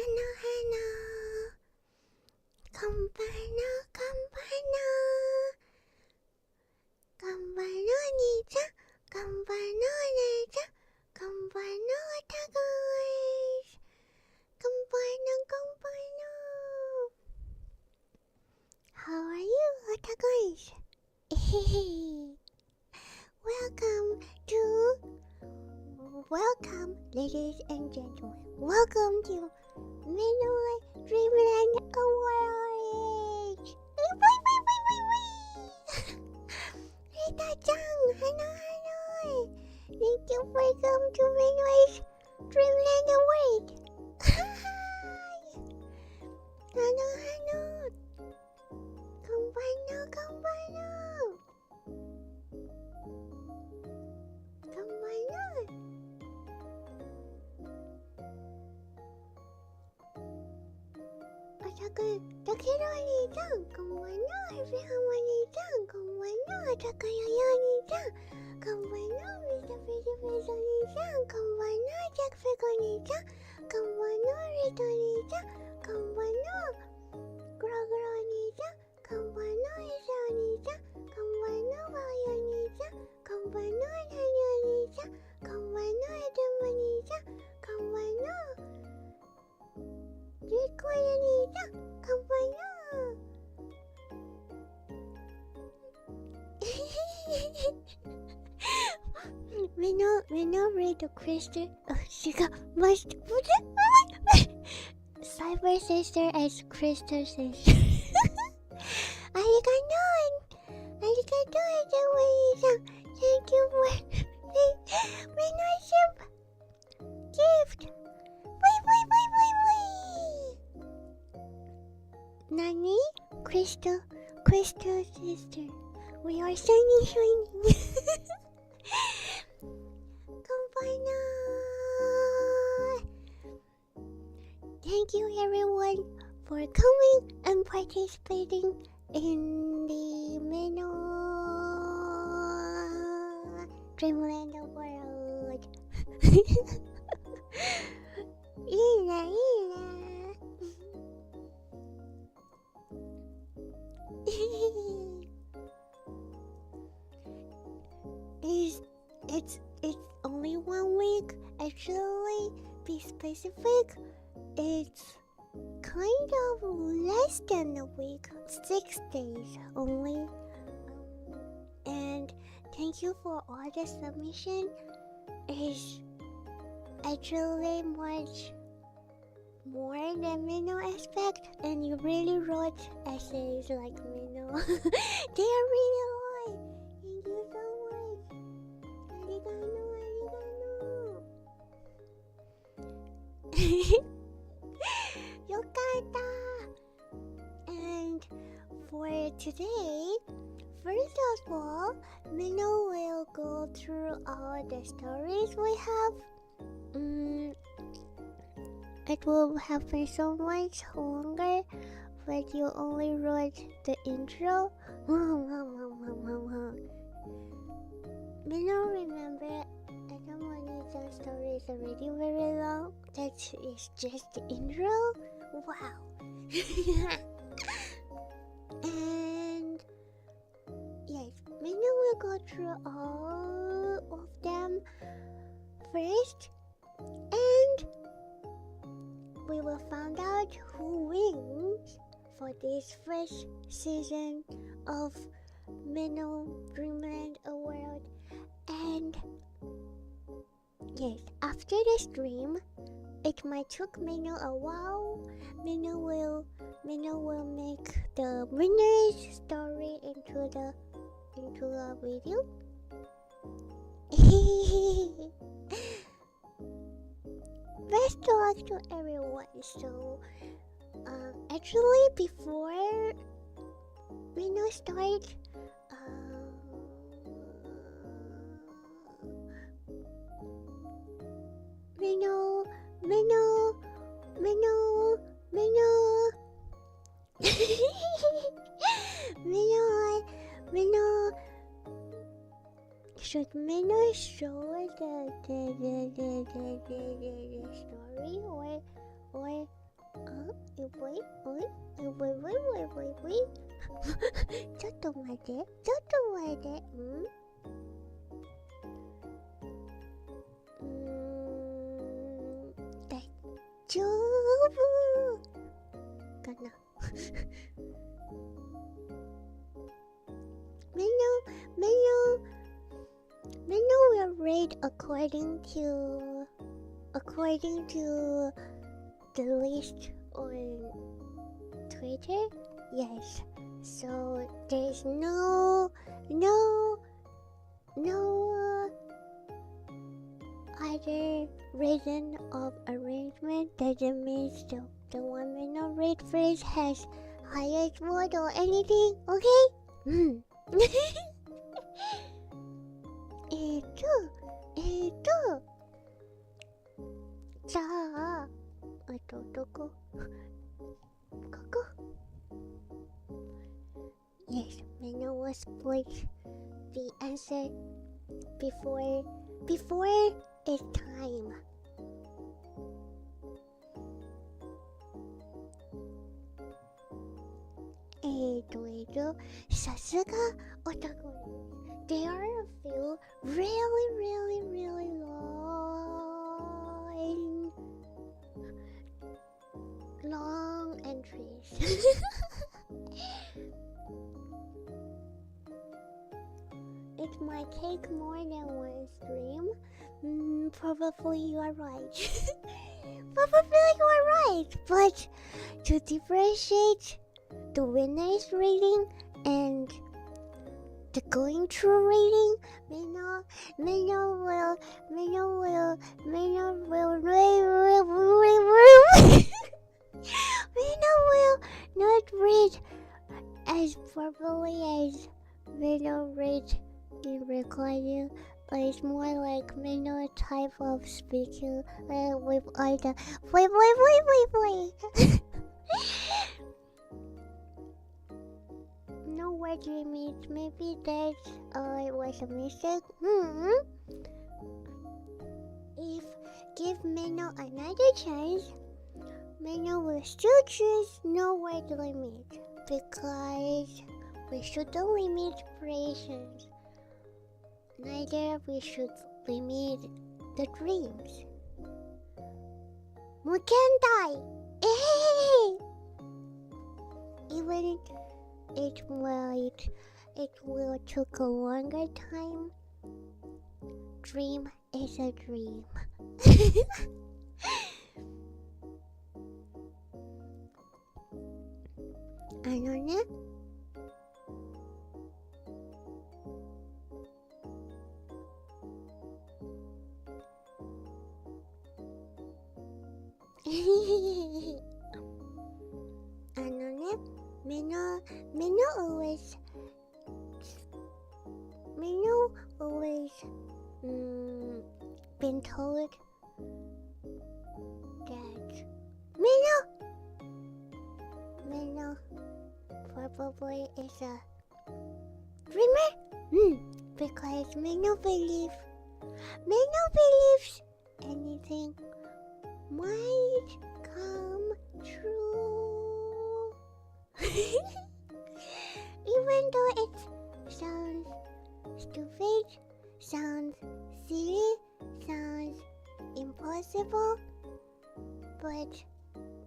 Hello, hello. Konbanno, konbanno. Konbanno, ni-chan. Konbanno, ne-chan. Konbanno, otakuis. Konbanno, konbanno. How are you, otakuis? Welcome, ladies and gentlemen. Welcome to MenoDreamlandAward. Rita-chan, hello. Thank you for coming to MenoDreamlandAward. Hello. Konbanno. Takeru ni-chan, konbanno. Everyone ni-chan, konbanno. Takayoyo ni-chan, konbanno. Mr. Pretty ni-chan, konbanno. Jack Fego ni-chan, konbanno. Rito ni-chan, konbanno. Gro ni-chan, konbanno. Isao ni-chan, konbanno. Bayo ni-chan, konbanno. Nanyo ni-chan, konbanno. Edemo ni-chan, konbanno. Rikoya ni-chan, konbanno. Meno read the Crystal. Oh, she got mushed. Cyber sister as Crystal sister. Arigato, Ewei-san. Thank you for Menoship gift. Nani? Crystal sister. We are shiny. Konbanno. Thank you everyone for coming and participating in the MenoDreamlandAward. Ina. It's only 1 week. Actually, be specific, it's kind of less than a week, 6 days only. And thank you for all the submission. It's actually much more than Meno expect, and you really wrote essays like Meno. They are really hard. Thank you so much. Arigato. Yokata. And for today, first of all, Meno will go through all the stories we have. It will happen so much longer, but you only wrote the intro. Meno, remember, Adamonita's story is already very long. That is just the intro. Wow. And yes, Meno will go through all of them first, and we will find out who wins for this first season of MenoDreamlandAward. And yes, after the stream, it might take Meno a while. Meno will make the winner's story into a video. Best of luck to everyone. So, actually, before Meno start, Meno. Should Meno show the story, wait. Wait. ちょっと待って。大丈夫かな。Menu will rate according to the list on Twitter. Yes. So there's no other reason of arrangement. Doesn't mean the one Menu rate first has highest vote or anything. Okay? じゃあ、どこ？ここ。Yes, Menu will split the answer before it's time. Saすがオタク。There are a few really long entries. It might take more than one stream. Probably you are right. But to differentiate the winner's rating and the going through rating, Menu will not read as properly as Menu read in recording. It's more like Menu type of speaking with either wait. No word limit. Maybe that was a mistake. If give Menu another chance, Menu will still choose no word limit because we shouldn't limit creations. Neither we should limit the dreams. Mukendai! Even it will take a longer time. Dream is a dream. メノ always been told that Meno probably is a dreamer. Because Meno believes anything might come true. Even though it sounds stupid, sounds silly, sounds impossible, but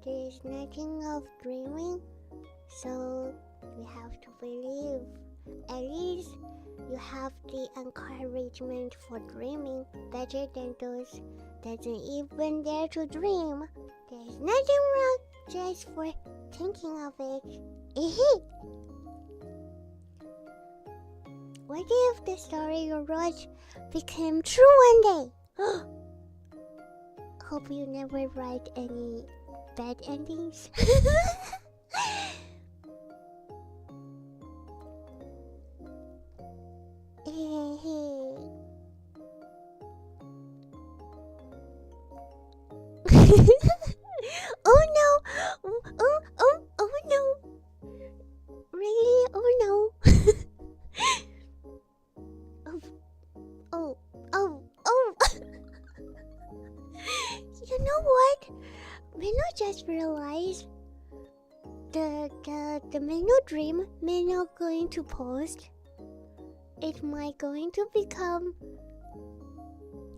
there's nothing of dreaming, so we have to believe. At least you have the encouragement for dreaming better than those that don't even dare to dream. There's nothing wrong just for thinking of it. What if the story you wrote became true one day? Hope you never write any bad endings. Oh no! Oh no! Really? Oh no! Oh! You know what? Meno just realized the MenoDreamlandAward going to post, it might going to become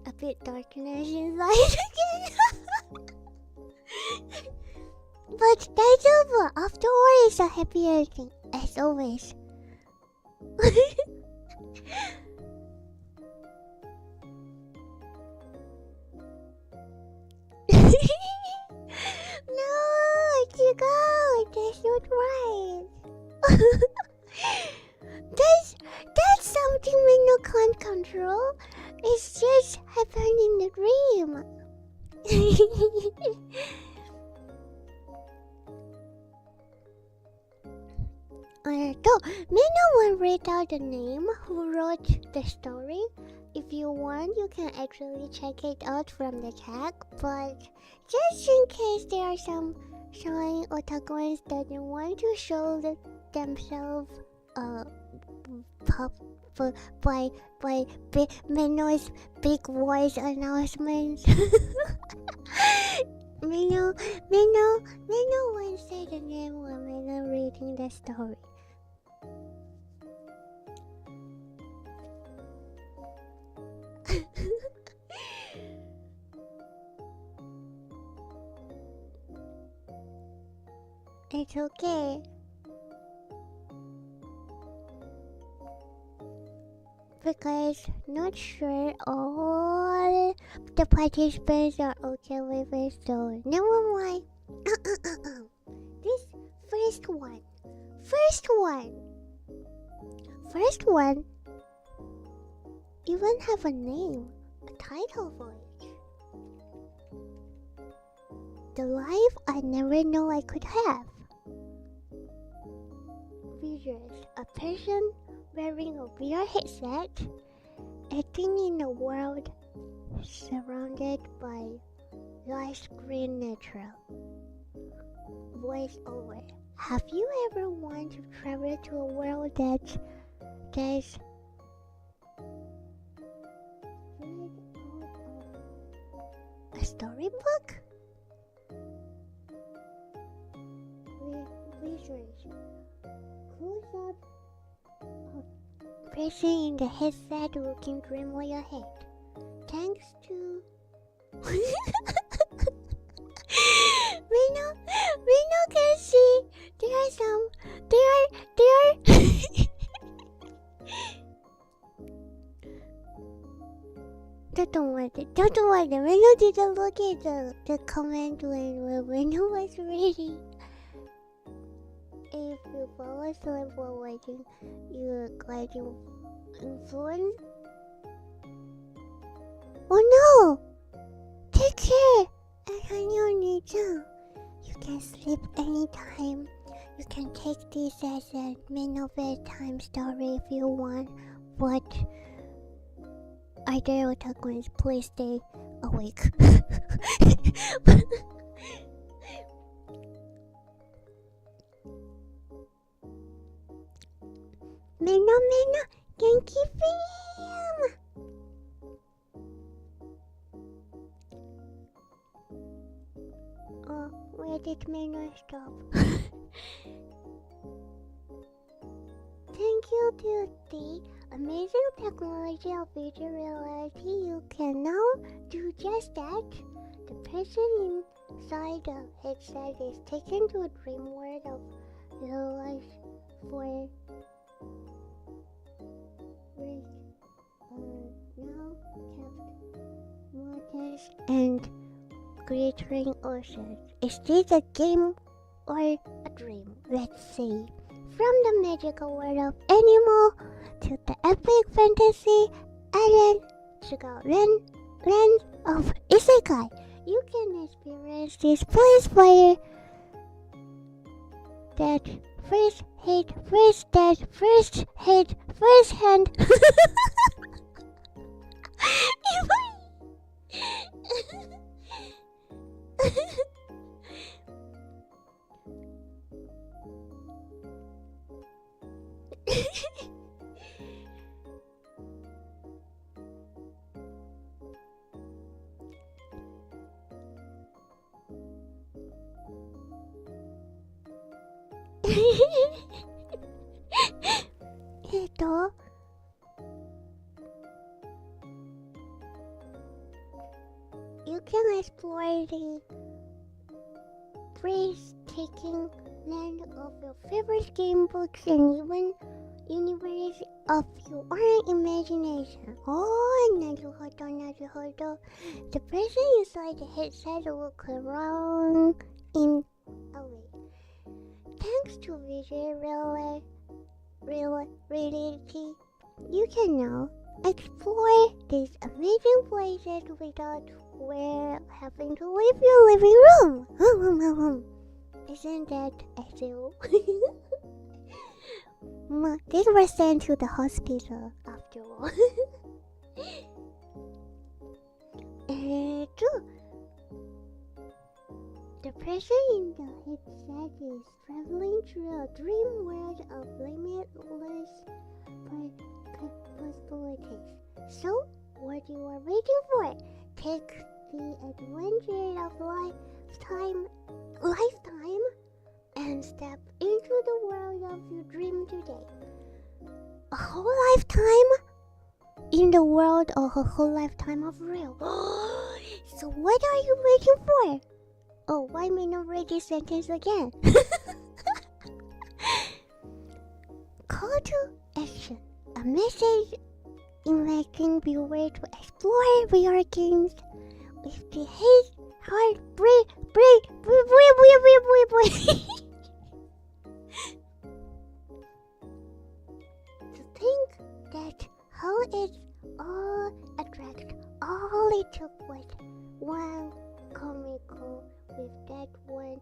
a bit darkness inside again. But that's over. Afterward, it's a happy ending, as always. No, Chico, that's not right. that's something we can't control. It's just happened in the dream. May no one read out the name who wrote the story. If you want, you can actually check it out from the tag. But just in case there are some shy otakuans that don't want to show themselves by Meno's big voice announcements. Meno once said the name while Meno reading the story. It's okay. Because not sure all the participants are okay with it, so never mind. This first one even have a name, a title for it. The life I never know I could have. Visuals, a person wearing a VR headset, acting in a world surrounded by light screen natural. Voice over. Have you ever wanted to travel to a world that's a storybook? Visuals. Close up of person in the headset looking dreamily ahead. Thanks to Reno can see there are don't worry. Reno didn't look at the comment when Reno was ready. If you fall asleep while waiting, you're going to influence. Oh no! Take care! You can sleep anytime. You can take this as a Meno bedtime story if you want, but other otakuans, please stay awake. Meno, thank you for Oh, where did Meno stop? Thank you to the amazing technology of virtual reality, you can now do just that. The person inside the headset is taken to a dream world of real life for now kept waters and glittering oceans. Is this a game or a dream? Let's see. From the magical world of animal to the epic fantasy island to the land of isekai, you can experience this place fire that first hit, first death, first hit, first hand. Ito, you can explore the breathtaking land of your favorite game books and even universe of your own imagination. Oh, naruhodo. The person inside the headset will around in a way. Thanks to visual reality, you can now explore these amazing places without having to leave your living room. Isn't that ideal? This was sent to the hospital after all. The person in the headset is traveling through a dream world of limitless possibilities. So, what you are waiting for? Take the adventure of lifetime and step into the world of your dream today. A whole lifetime in the world of a whole lifetime of real. So what are you waiting for? Oh, why may not read this sentence again? Call to action. A message inviting viewers to explore VR games with the heart breathe. To think that how it all attract, all it took was one comical with that one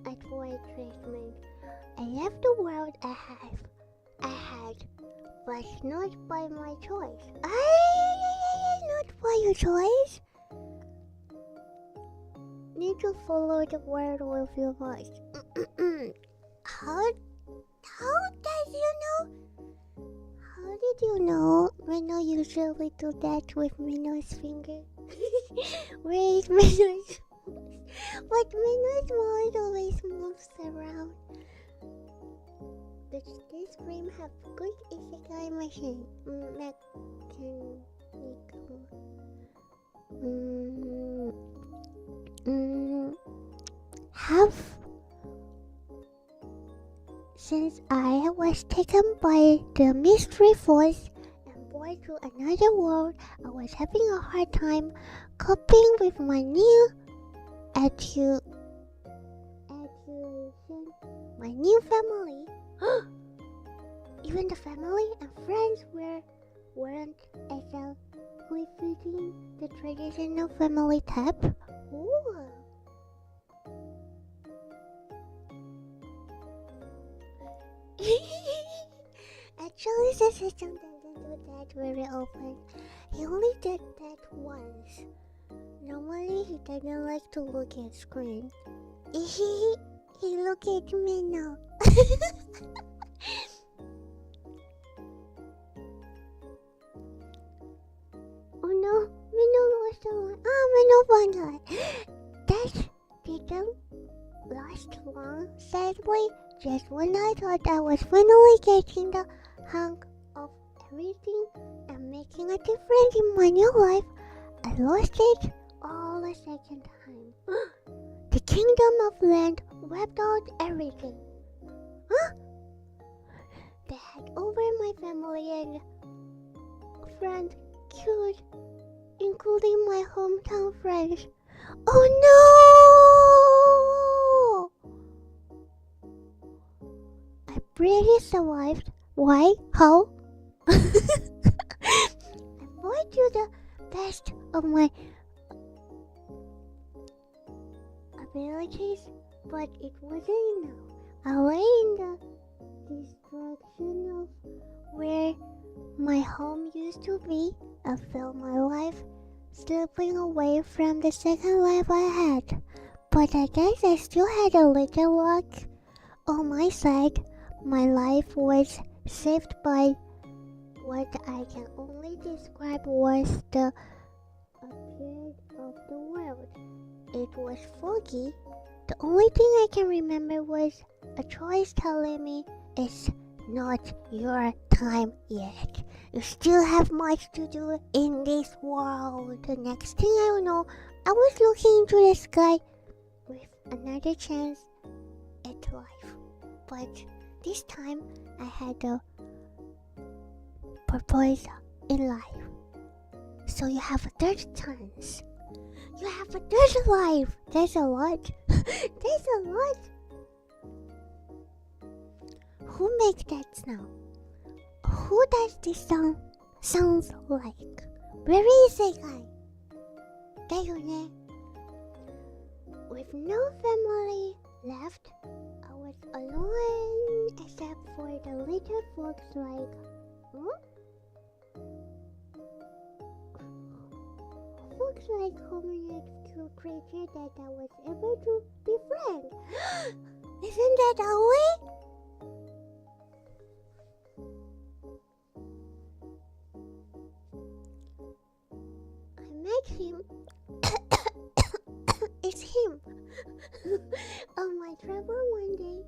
advertisement. I left the world I had, but not by my choice. Not by your choice. Need to follow the word with your voice. How does you know? How did you know? Meno usually do that with Meno's finger. Where is Meno's? But Meno's mouth always moves around. Does this game have good isekai machine? Have since I was taken by the mystery force and brought to another world, I was having a hard time coping with my new adulation, my new family. Even the family and friends weren't exactly fitting the traditional family type. Ooh. Actually, the system doesn't do that very often. He only did that once. Normally, he doesn't like to look at screen. He look at me now. Oh no, Meno was the one. Meno found that. That didn't last long, sadly. Just when I thought I was finally getting the hang of everything and making a difference in my new life, I lost it all a second time. The kingdom of land wiped out everything. They had over my family and friends killed, including my hometown friends. Oh no! I barely survived. Why? How? I fought to the best of my abilities, but it wasn't enough. I lay in the destruction of where my home used to be. I felt my life slipping away from the second life I had. But I guess I still had a little luck on my side. My life was saved by what I can only describe was the appearance of the world. It was foggy, The only thing I can remember was a choice telling me it's not your time yet. You still have much to do in this world. The next thing I know, I was looking into the sky with another chance at life. But this time I had a purpose in life. So you have a third chance. You have a third life. That's a lot. That's a lot. Who makes that sound? Who does this song sounds like? Where is the guy? だよね. With no family left, I was alone except for the little folks like, folks like hominid creature that I was able to befriend. Isn't that Aoi? I met him. It's him. On my travel one day.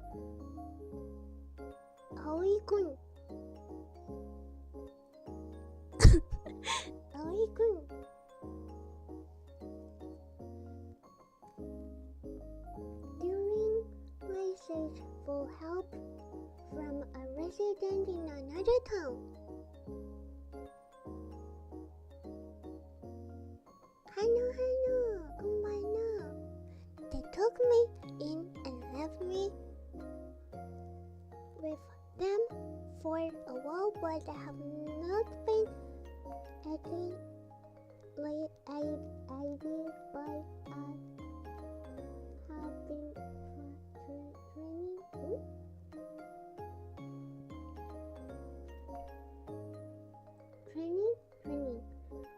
Aoi-kun. Aoi-kun. During my search for help from a resident in another town, Hano, konbanwa. They took me in and left me with them for a while, but I have not been acting like I did, but I have been training.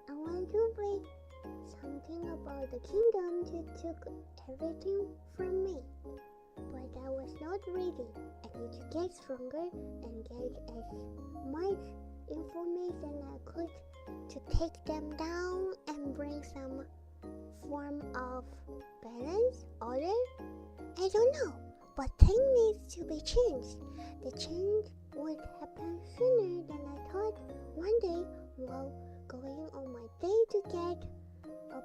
I want to play something about the kingdom that took everything from me, but I was not ready. I need to get stronger and get as much information I could to take them down and bring some form of balance, order. I don't know, but things needs to be changed. The change would happen sooner than I thought. One day, while going on my day to get a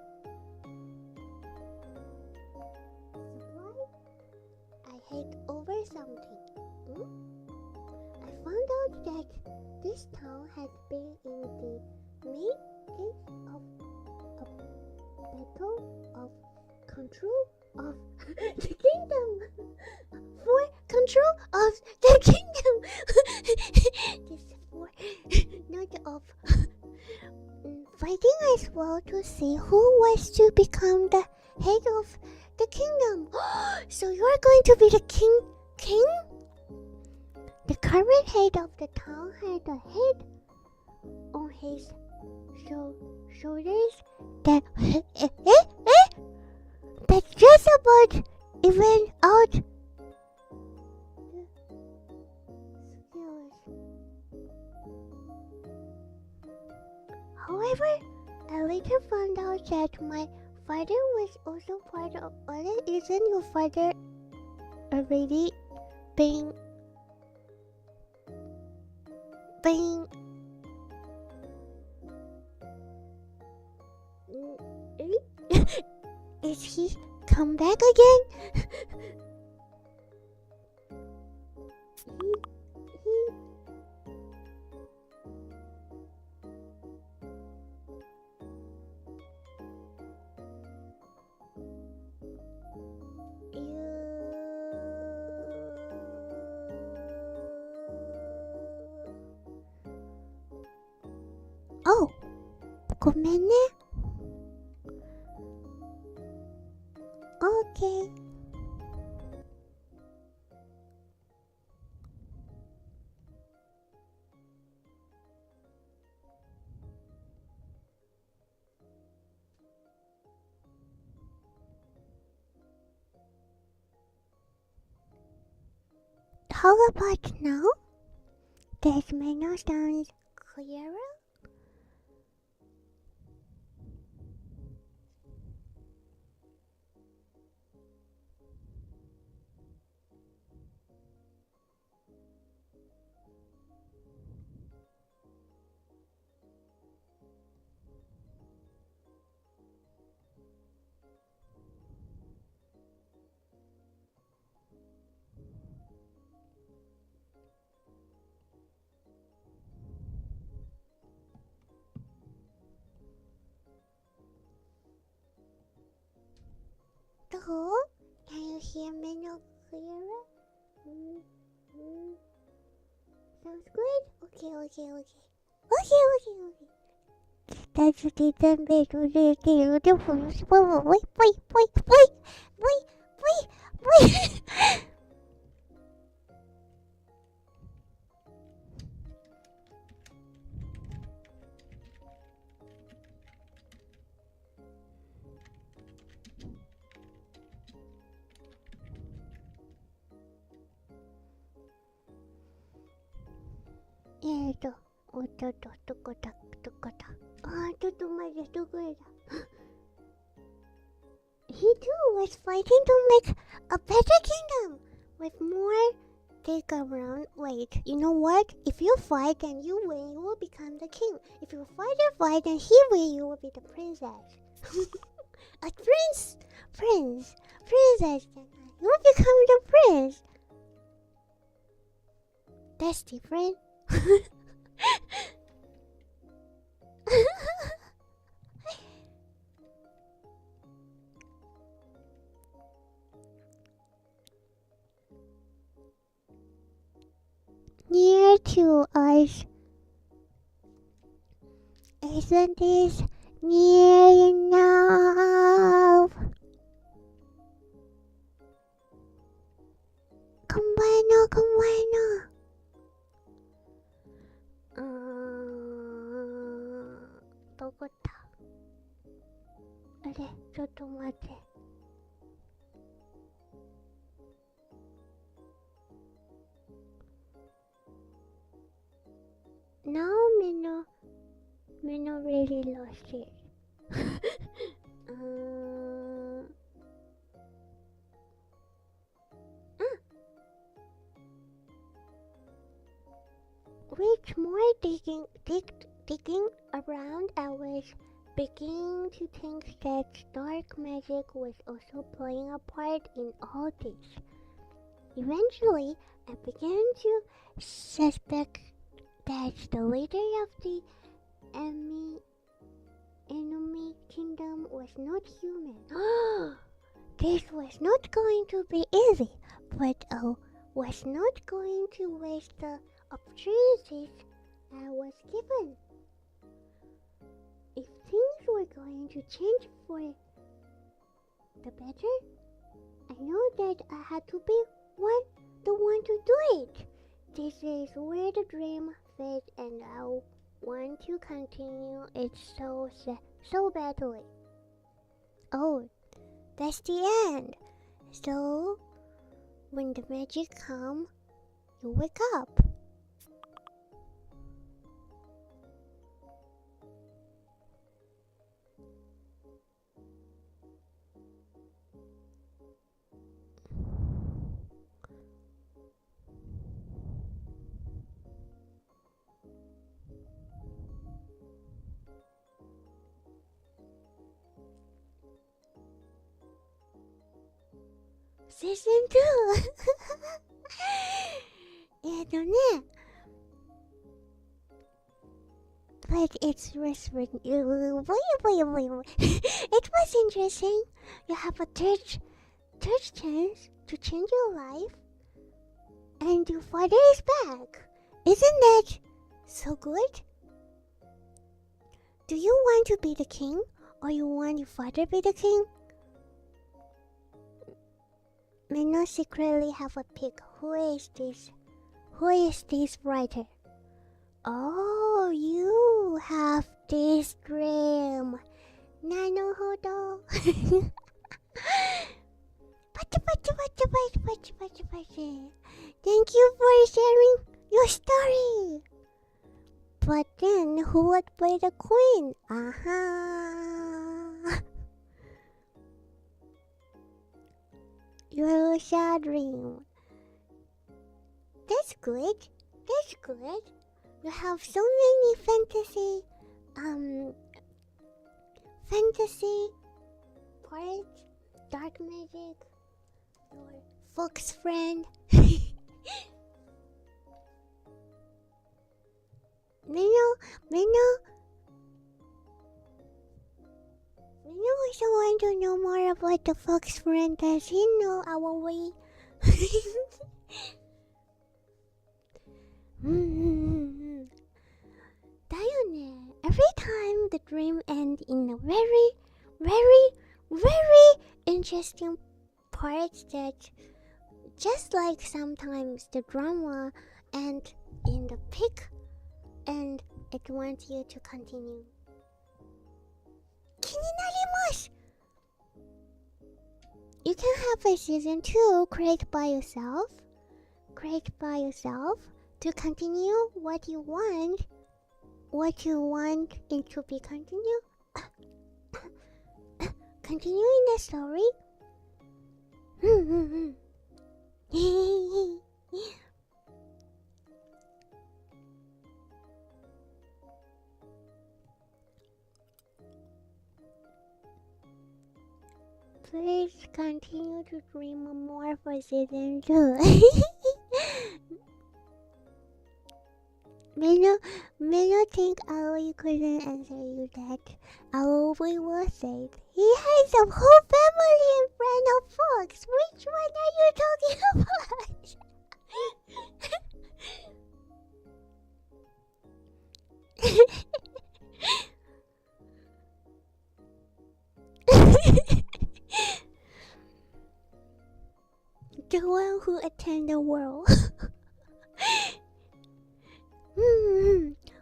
supply, I hit over something. I found out that this town had been in the midst of a battle of control of the kingdom. For control of the kingdom. This for not of fighting as well to see who was to become the head of the kingdom. So you're going to be the king? The current head of the town had a head on his shoulders that that just about even out the skills. However, I later found out that my father was also part of it. Isn't your father already being is he come back again? Oh, ごめんね. Okay. How about now? Does Meno sound clearer? Hello? Can you hear me now clearer? Sounds good? Okay. That's the done better. Wait. He too was fighting to make a better kingdom with more dig around. Wait, you know what? If you fight and you win, you will become the king. If you fight and he win, you will be the princess. A princess. You will become the prince. That's different. Near to us. Isn't this near enough? Combino. どこだ？あれ、ちょっと待って。Now Meno really lost it. With more digging around, I was beginning to think that dark magic was also playing a part in all this. Eventually, I began to suspect that the leader of the enemy kingdom was not human. This was not going to be easy, but I was not going to waste the opportunities I was given. If things were going to change for the better, I know that I had to be the one to do it. This is where the dream fit, and I want to continue it so badly. Oh, that's the end. So, when the magic comes, you wake up. Season 2! ね. But it was interesting. You have a third chance to change your life, and your father is back. Isn't that so good? Do you want to be the king, or you want your father to be the king? Meno secretly have a pick. Who is this? Who is this writer? Oh, you have this dream. Naruhodo. Thank you for sharing your story. But then, who would play the queen? Your sad dream. That's good. You have so many fantasy parts, dark magic, your fox friend. Meno, You also want to know more about the fox friend does he know our way? Every time the dream ends in a very, very, very interesting part that just like sometimes the drama ends in the peak and it wants you to continue. You can have a season 2 create by yourself to continue what you want it to be continued. Continuing the story. Please continue to dream more for season 2. Meno think Ali couldn't answer you that. Ali will say he has a whole family in front of Fox. Which one are you talking about? The one who attend the world.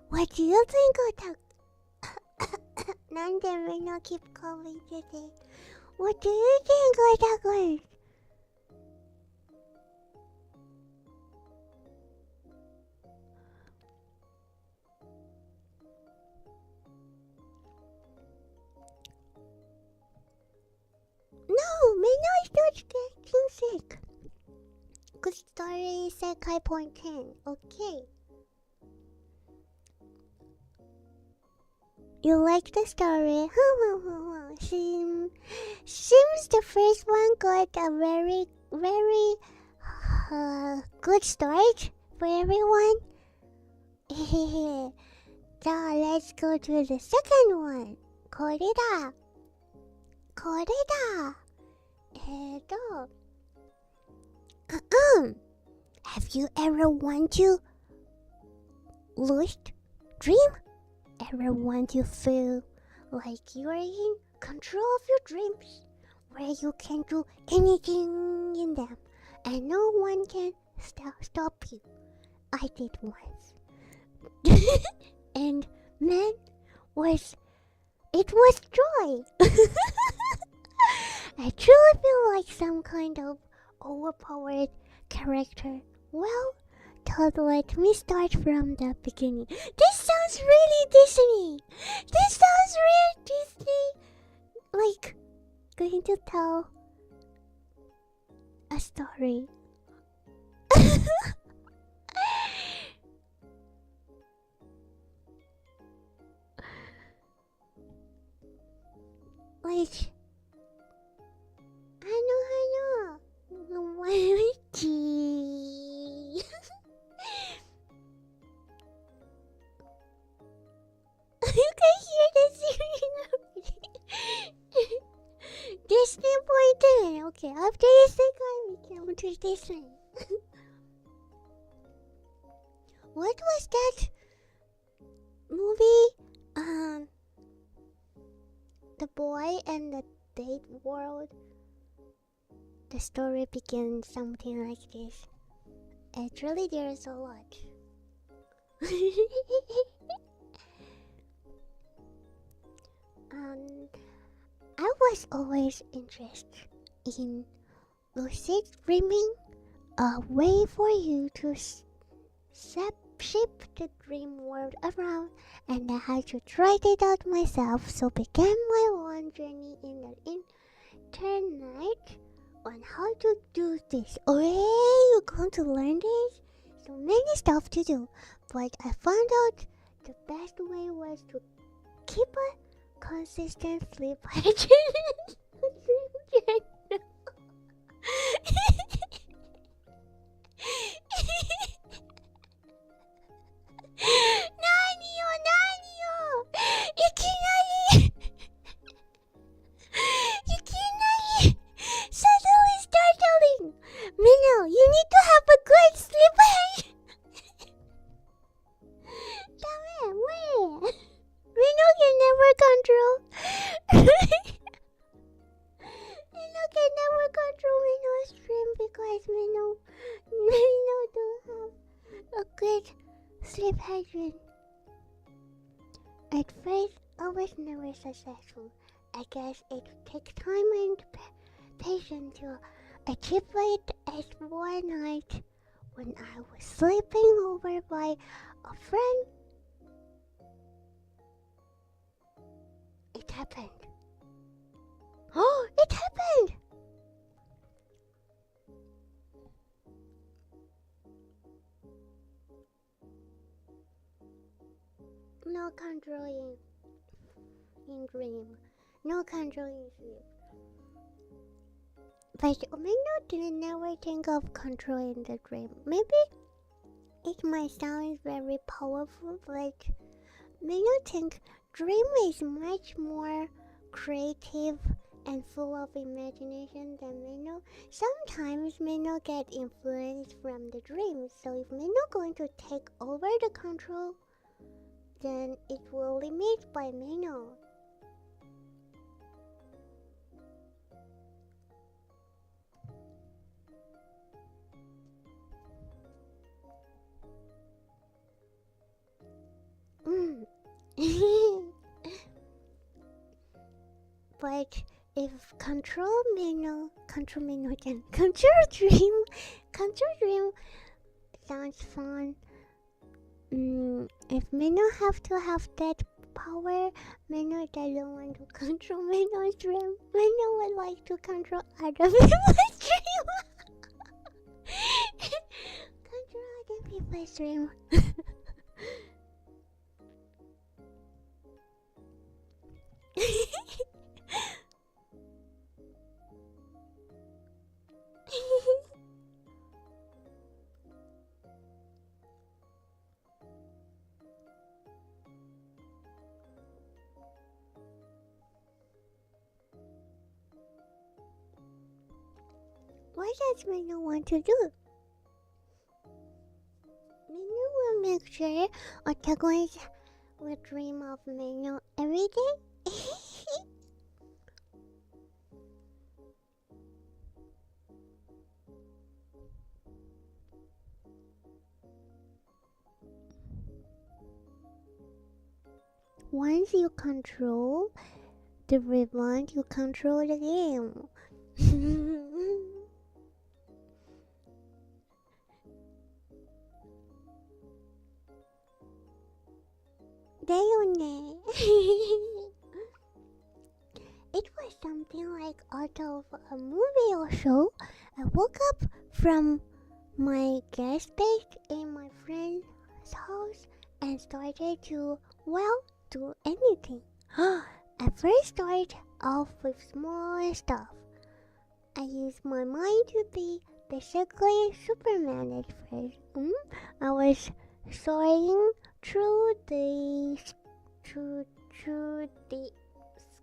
What do you think of that? Nande Meno keep calling today. What do you think of that one? No, Meno is not getting sick. Good story, Sekai point 10. Okay. You like the story? Seems the first one got a very, very good start for everyone. So let's go to the second one. これだ。Have you ever want to lucid dream? Ever want to feel like you're in control of your dreams, where you can do anything in them and no one can stop you? I did once. And man, it was joy. I truly feel like some kind of overpowered character. Well, let me start from the beginning. This sounds really Disney. Like going to tell a story. Like, I know. You can hear the singing. Disney point 10. Okay, after this second, we come to Disney. What was that movie? The boy and the date world. The story begins something like this. Actually, there's a lot. I was always interested in lucid dreaming, a way for you to shape the dream world around, and I had to try it out myself, so began my long journey in the internet on how to do this. Oh, hey, you're going to learn this? So many stuff to do, but I found out the best way was to keep a consistent sleep hygiene. Nanio! beauty pageant. At first, I was never successful. I guess it takes time and patience to achieve it. As one night, when I was sleeping over by a friend, it happened. Oh, it happened! No controlling in dream. No controlling sleep. But Meno didn't never think of controlling the dream. Maybe it might sound very powerful, but Meno think dream is much more creative and full of imagination than Meno. Sometimes Meno get influenced from the dream, so if Meno going to take over the control, then it will limit by Meno. But if control Meno again, control dream sounds fun. If Meno have to have that power, Meno doesn't want to control Meno's dream. Meno would like to control other people's dream. Control other people's dream. What does Meno want to do? Meno will make sure Otagoans will dream of Meno every day. Once you control the ribbon, you control the game. It was something like out of a movie or show. I woke up from my guest bed in my friend's house and started to, well, do anything. I first started off with small stuff. I used my mind to be basically Superman at first. I was soaring through the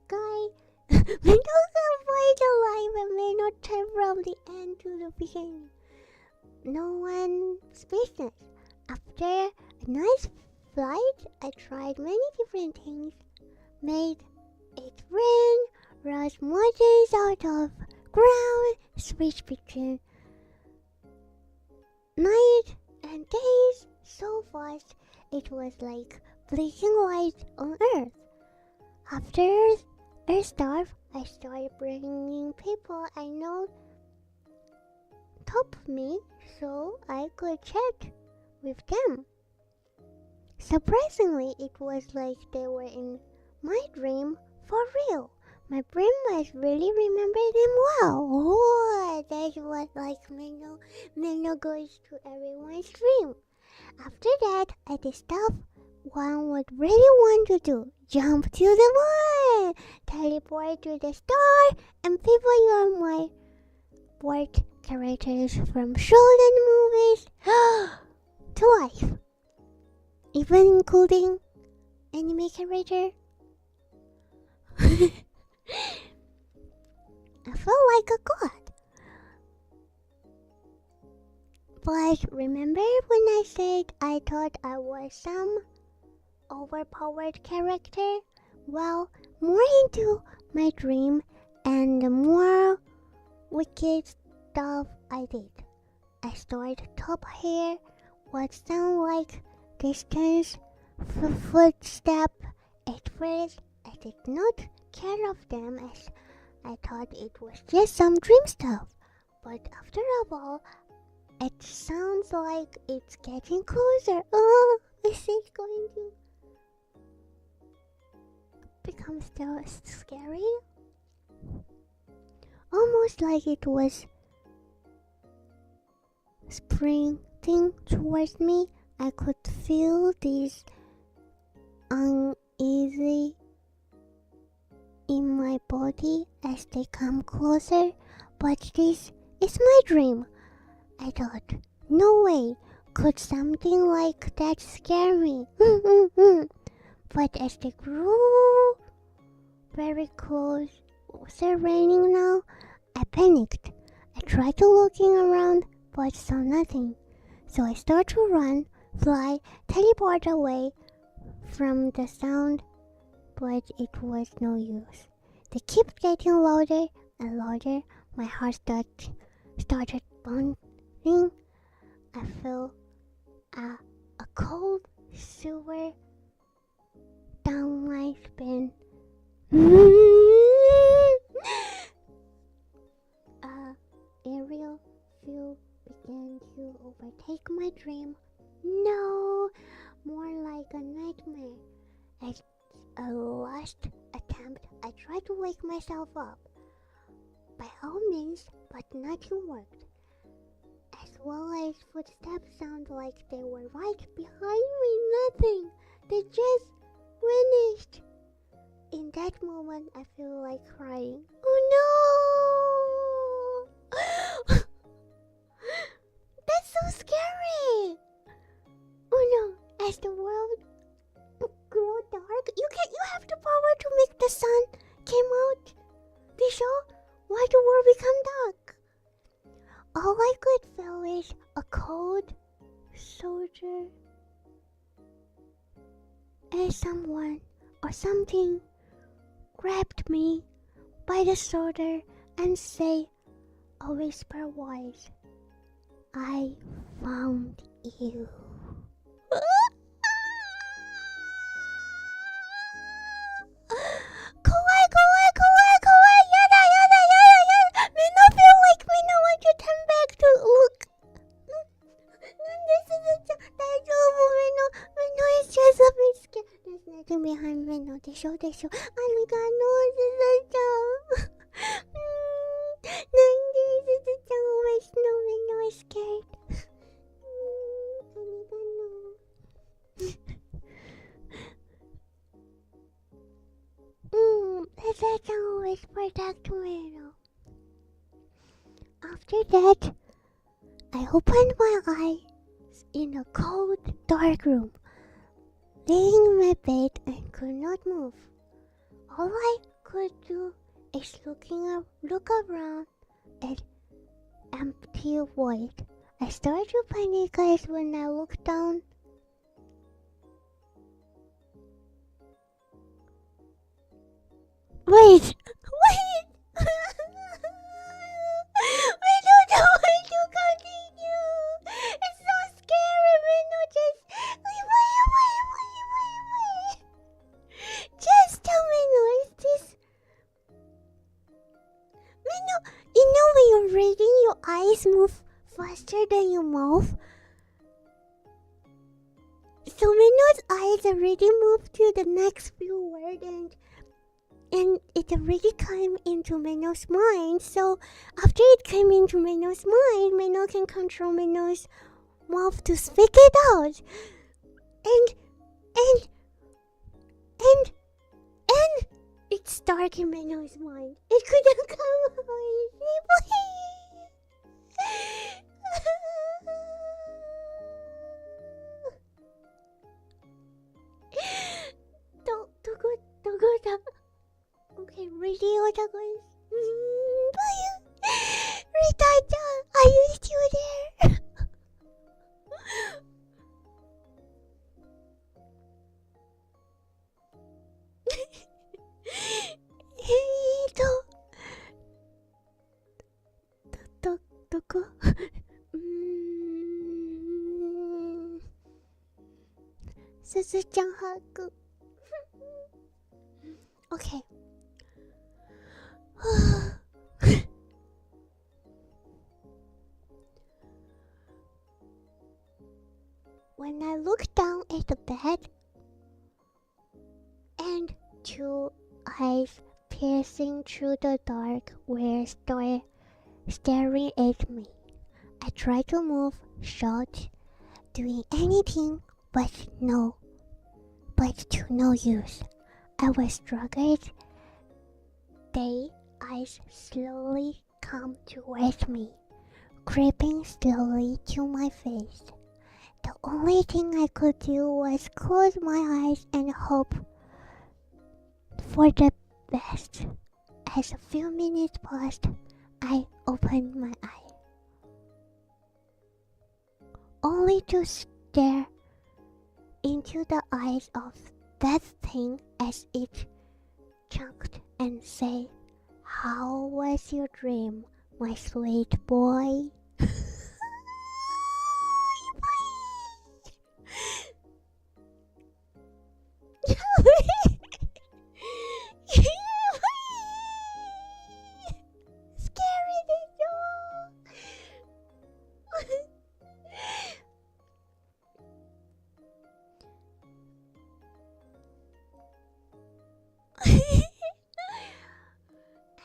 sky. Meno can find the line but may not turn from the end to the beginning. No one's business. After a nice flight, I tried many different things. Made it rain, rose mountains out of ground, switch between night and days so fast it was like blinking lights on Earth. After Earth stuff, I started bringing people I know top me so I could chat with them. Surprisingly, it was like they were in my dream for real. My brain must really remember them well. Oh, that's what like Meno goes to everyone's dream. After that, I did stuff one would really want to do. Jump to the moon, teleport to the star, and people you are my board characters from shows and movies to life. Even including anime character. I felt like a god. But remember when I said I thought I was some overpowered character? Well, more into my dream and the more wicked stuff I did. I started top hair, what sound like distant footstep. At first, I did not care of them as I thought it was just some dream stuff. But after a while, it sounds like it's getting closer. Oh, is it going to become still scary? Almost like it was sprinting towards me. I could feel this uneasy in my body as they come closer. But this is my dream, I thought. No way could something like that scare me. But as they grew very closer raining now, I panicked. I tried to looking around but saw nothing. So I started to run, fly, teleport away from the sound, but it was no use. They kept getting louder and louder. My heart started pounding. I felt a cold shiver down my spine. Aerial view began to overtake my dream. No, more like a nightmare. As a last attempt, I tried to wake myself up. By all means, but nothing worked. As well as footsteps sound like they were right behind me. Nothing. They just vanished. In that moment, I feel like crying. Oh no! That's so scary! Oh no! As the world grew dark, you have the power to make the sun came out. The show why the world become dark. All I could feel is a cold shoulder as someone or something grabbed me by the shoulder and say a whisper voice, I found you. Behind Meno, the show. Aligano, this is always no Meno is scared. Let's always protect Meno. After that, I opened my eyes in a cold, dark room. Laying in my bed and could not move. All I could do is look around at empty void. I started to panic as when I looked down. Wait! We don't know how to continue. It's so scary. We know just wait. Just tell me, is this? You know when you're reading, your eyes move faster than your mouth. So Meno's eyes already moved to the next few words and it already came into Meno's mind. So after it came into Meno's mind, Meno can control Meno's mouth to speak it out. And it's dark in Meno's mind. It couldn't come out. Don't go down. Okay, radio tagos. Rita, are you still there? 这是讲哈个。Okay. When I look down at the bed and two eyes piercing through the dark were staring at me, I tried to move, shout, doing anything but to no use. I was staggered. Their eyes slowly come towards me, creeping slowly to my face. The only thing I could do was close my eyes and hope for the best. As a few minutes passed, I opened my eye, only to stare into the eyes of that thing as it chuckled and said, "How was your dream, my sweet boy?" Scary dog.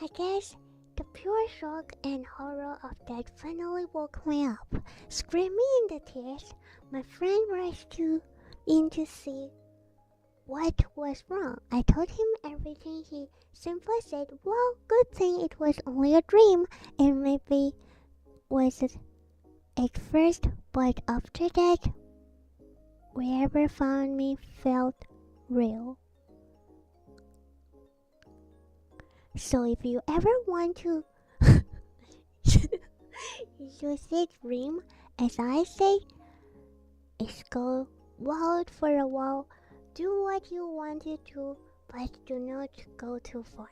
I guess the pure shock and horror of that finally woke me up. Screaming in the tears, my friend rushed in to see what was wrong. I told him everything. He simply said, "Well, good thing it was only a dream, and maybe was it at first, but after that, wherever found me felt real." So if you ever want to lucid dream, as I say, is go wild for a while. Do what you want to do, but do not go too far,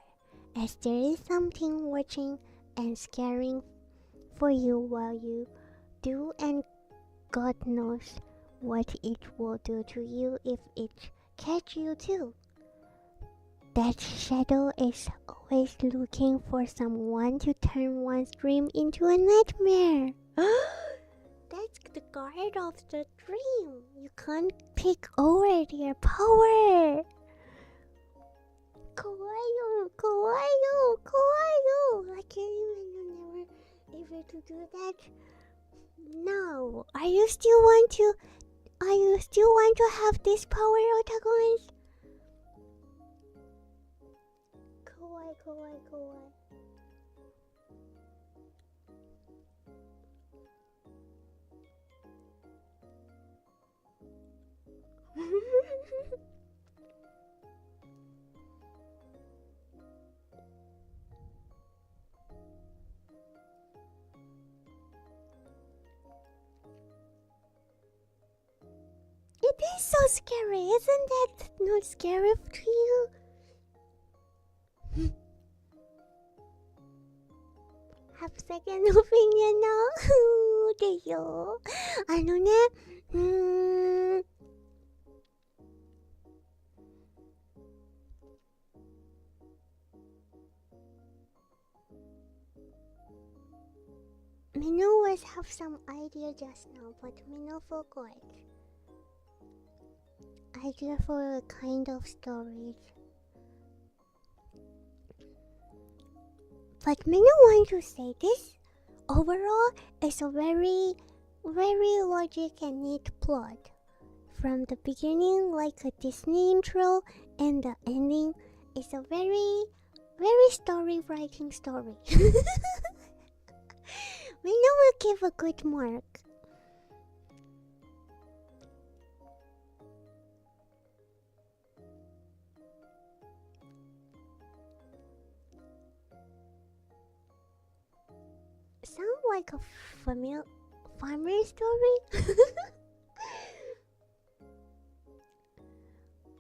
as there is something watching and scaring for you while you do, and God knows what it will do to you if it catch you too. That shadow is always looking for someone to turn one's dream into a nightmare. That's the guard of the dream. You can't pick over their power. Kawaii, kawaii, kawaii. I can't even never able to do that. No. Are you still want to have this power, Otagonis? Kawaii, kawaii, kawaii. It is so scary, isn't that not scary to you? Have second opinion now? でよ。Meno was have some idea just now, but Meno forgot. Idea for a kind of stories. But Meno want to say this overall is a very, very logic and neat plot. From the beginning, like a Disney intro, and the ending is a very, very story writing story. Meno will give a good mark. Sound like a farmer story?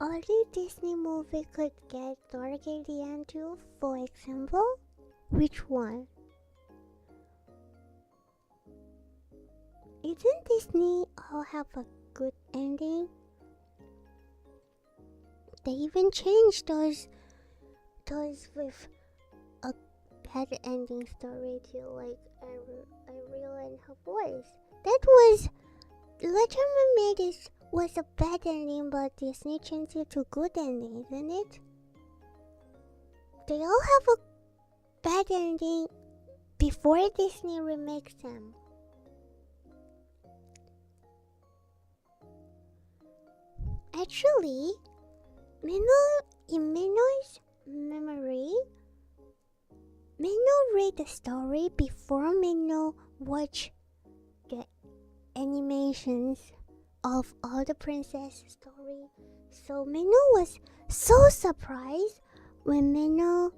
Only Disney movie could get dark at the end too, for example? Which one? Isn't Disney all have a good ending? they even changed those with a bad ending story to like Ariel and her boys. That was Little Mermaid was a bad ending, but Disney changed it to good ending, isn't it? They all have a bad ending before Disney remakes them. Actually, in Meno's memory, Meno read the story before Meno watched the animations of all the princess story. So Meno was so surprised when Meno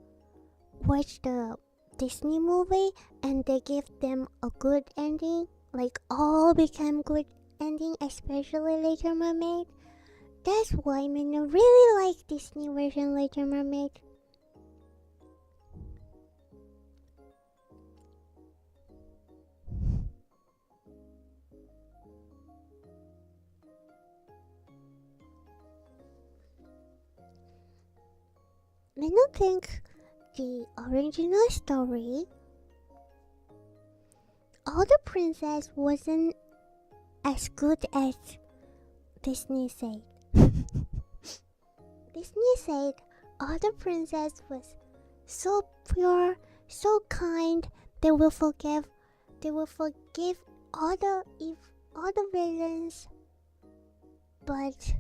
watched the Disney movie and they gave them a good ending, like all became good ending, especially Little Mermaid. That's why Meno really liked Disney version Little Mermaid. Meno think the original story, all the princess wasn't as good as Disney said. Disney said all the princess was so pure, so kind. They will forgive all the villains. But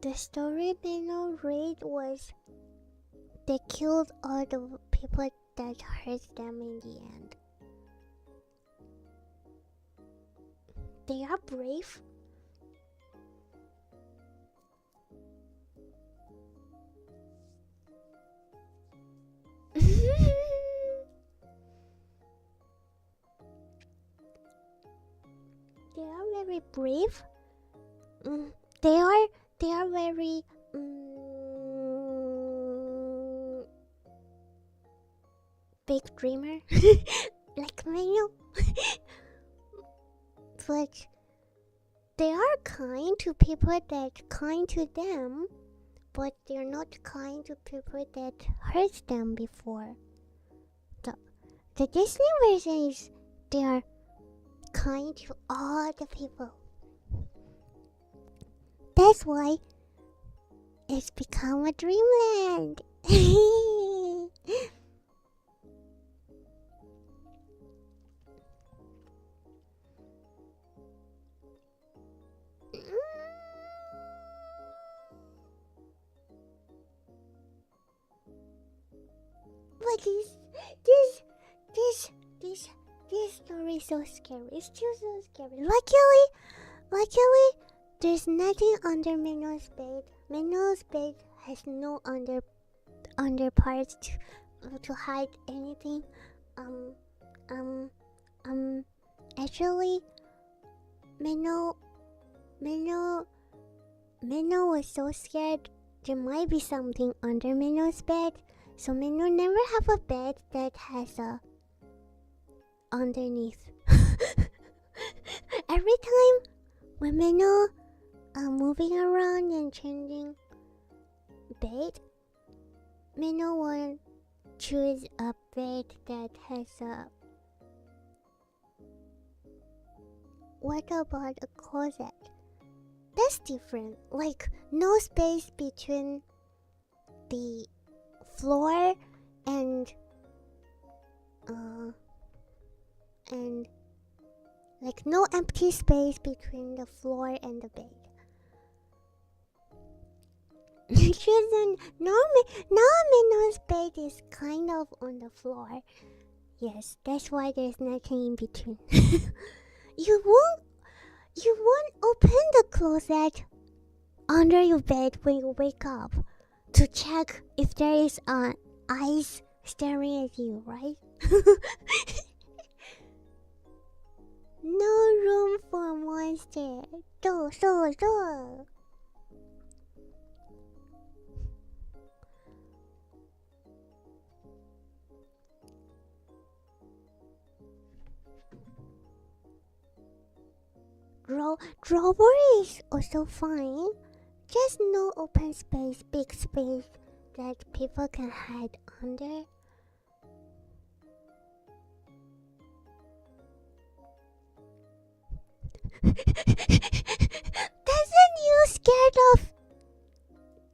the story Meno read was they killed all the people that hurt them in the end. They are brave. They are very brave. They are very big dreamer, like Meno. But they are kind to people that kind to them, but they're not kind to people that hurt them before. The Disney version is they are kind to all the people. That's why it's become a dreamland. But this story is so scary. It's still so scary. Luckily, there's nothing under Meno's bed. Meno's bed has no under parts to hide anything. Actually, Meno was so scared there might be something under Meno's bed. So Meno never have a bed that has a underneath. Every time when Meno moving around and changing bed, Meno will choose a bed that has a. What about a closet? That's different. Like no space between the floor and like no empty space between the floor and the bed. Now Meno's bed is kind of on the floor. Yes, that's why there's nothing in between. You won't open the closet under your bed when you wake up to check if there is eyes staring at you, right? No room for monster. So. Drover is also fine. just no open space, big space that people can hide under. Doesn't you scared of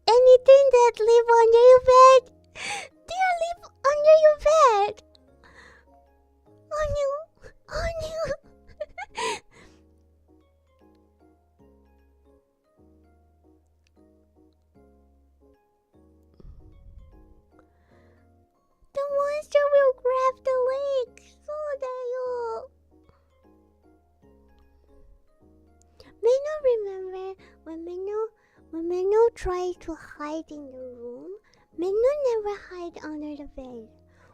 anything that live under your bed? Do you live under your bed? Oh no! Oh no! The monster will grab the leg. So that Meno remember when Meno tried to hide in the room. Meno never hide under the bed.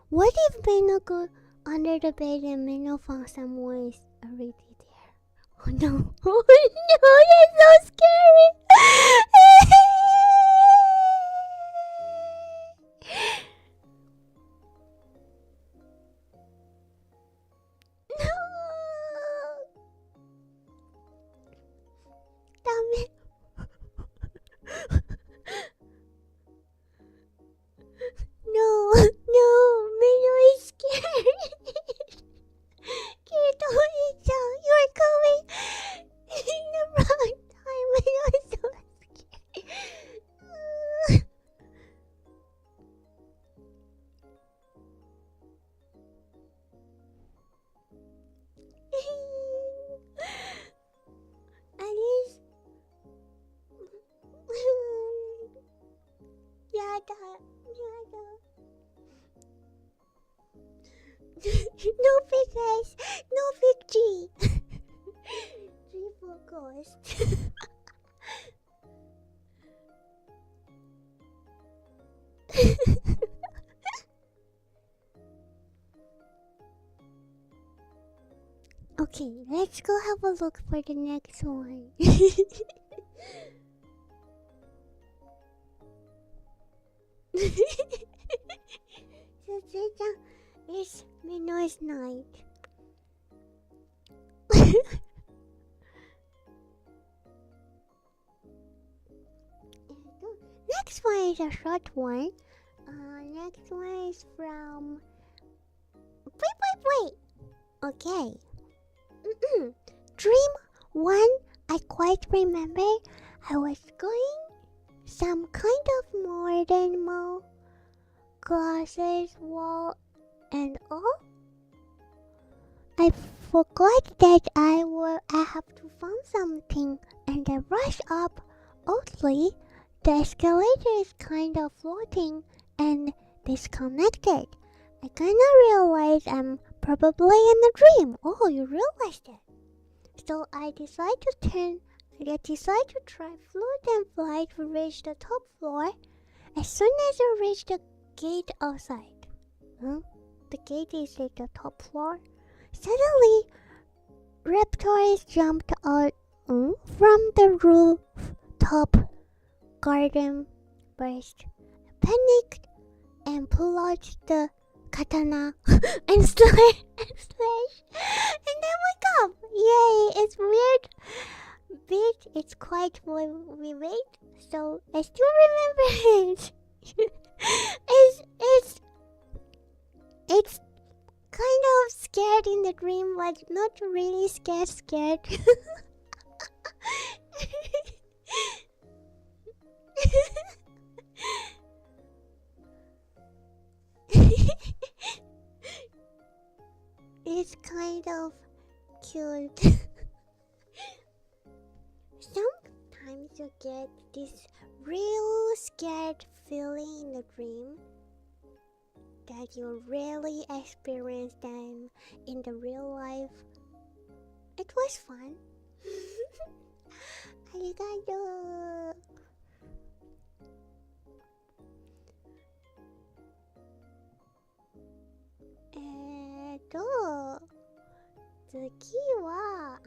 What if Meno go under the bed and Meno found someone is already there? Oh no! Oh no! That's so scary! No! Damn it! No, no, Mino is scared. Kirito-chan, you're coming in the wrong time. Mino is so scared. Alice. Yada, yada. No big eyes, no big G. G for ghost. Okay, let's go have a look for the next one. So it's Mino's night. Next one is a short one. Next one is from. Wait. Okay. Dream 1, I quite remember. I was going some kind of modern mall, glasses, wall, and all. I forgot that I have to find something, and I rush up. Oddly, the escalator is kind of floating and disconnected. I kinda realize I'm probably in a dream. Oh, you realized it. So I decide to try float and fly to reach the top floor. As soon as I reach the gate outside. The gate is at the top floor. Suddenly, reptiles jumped out from the rooftop garden burst. I panicked and pulled out the katana and slash and then wake up. Yay, it's weird, but it's quite vivid, so I still remember it. It's kind of scared in the dream, but not really scared. It's kind of cute. Sometimes you get this real scared feeling in the dream that you really experience them in the real life. It was fun. Arigato. 次は、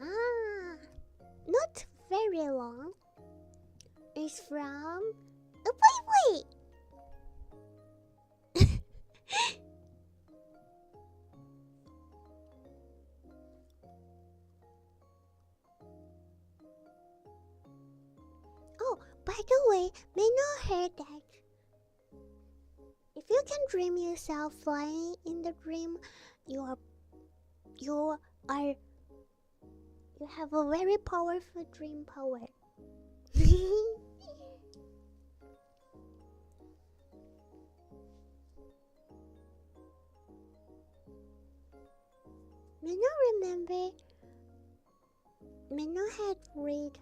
not very long. It's from... wait! Oh, by the Anyway, Meno heard that if you can dream yourself flying in the dream, you have a very powerful dream power. Meno had read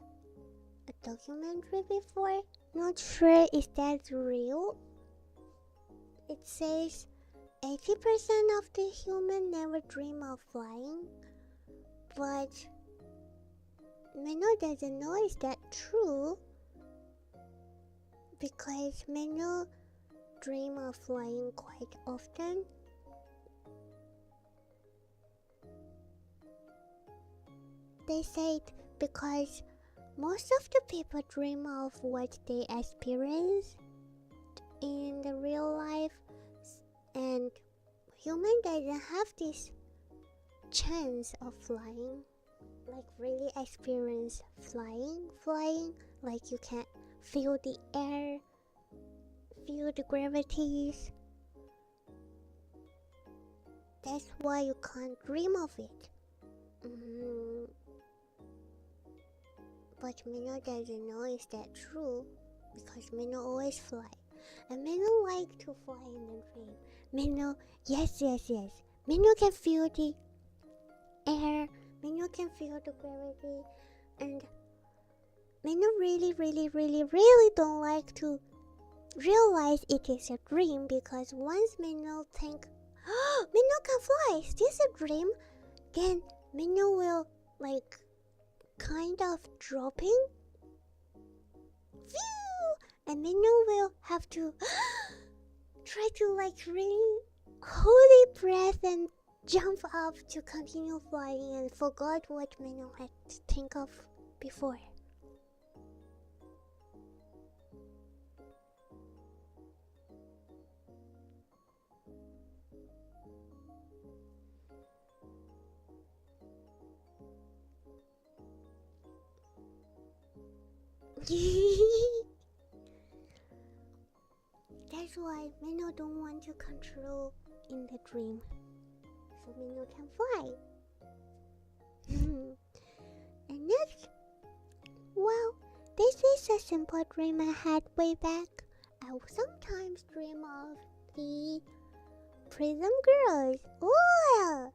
a documentary before. Not sure if that's real. It says 80% of the human never dream of flying, but Meno doesn't know is that true, because Meno dream of flying quite often. They said because most of the people dream of what they experience in the real life, and human doesn't have this chance of flying, like really experience flying, like you can feel the air, feel the gravities. That's why you can't dream of it. But Meno doesn't know is that true, because Meno always fly, and Meno like to fly in the dream. Meno, yes. Meno can feel the air, Meno can feel the gravity, and Meno really don't like to realize it is a dream, because once Meno think, oh, Meno can fly, is this a dream? Then Meno will like kind of dropping, and Meno will have to try to like really hold a breath and jump up to continue flying, and forgot what Meno had to think of before. That's why Meno don't want to control in the dream, so Meno can fly. And next, well, this is a simple dream I had way back. I sometimes dream of the PRISM girls. Ooh!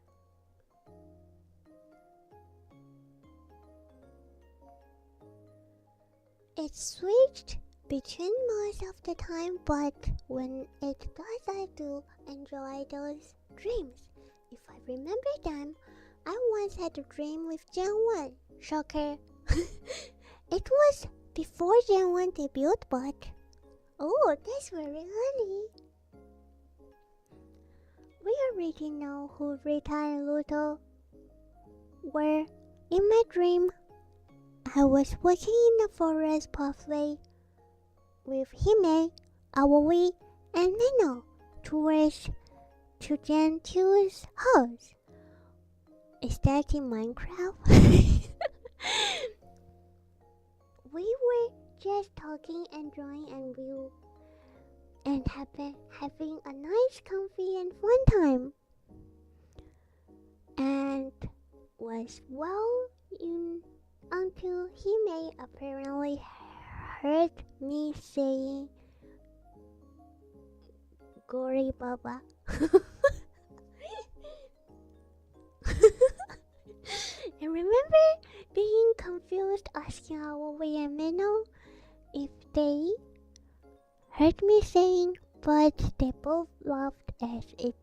It switched between most of the time, but when it does, I do enjoy those dreams. If I remember them, I once had a dream with Gen 1. Shocker. It was before Gen 1 debuted, but oh, that's very early. We already know who Rita and Ludo were. In my dream, I was walking in the forest pathway with Hime, Aoi, and Meno towards to Gen 2's house. Is that in Minecraft? We were just talking and drawing and having a nice, comfy, and fun time. And was well in until Hime apparently heard me saying Gori Baba. And remember being confused, asking Aoi and Meno if they heard me saying, but they both laughed as if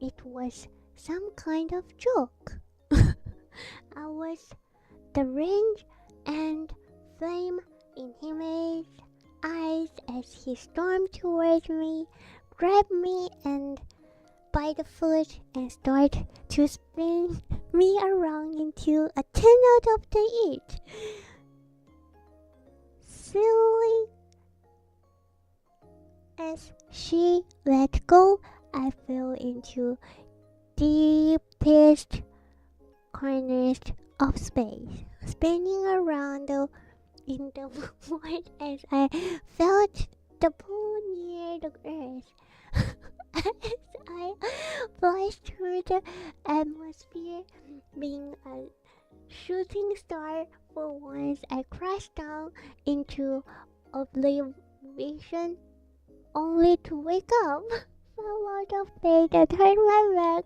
it was some kind of joke. I was the range and flame in Hime's eyes as he stormed towards me, grabbed me and by the foot and started to spin me around into a 10 out of the 8. Silly. As she let go, I fell into deepest corners of space, spinning around the in the void as I felt the pull near the earth. As I flashed through the atmosphere, being a shooting star for once, I crashed down into oblivion only to wake up. Fell out of bed and turned my back.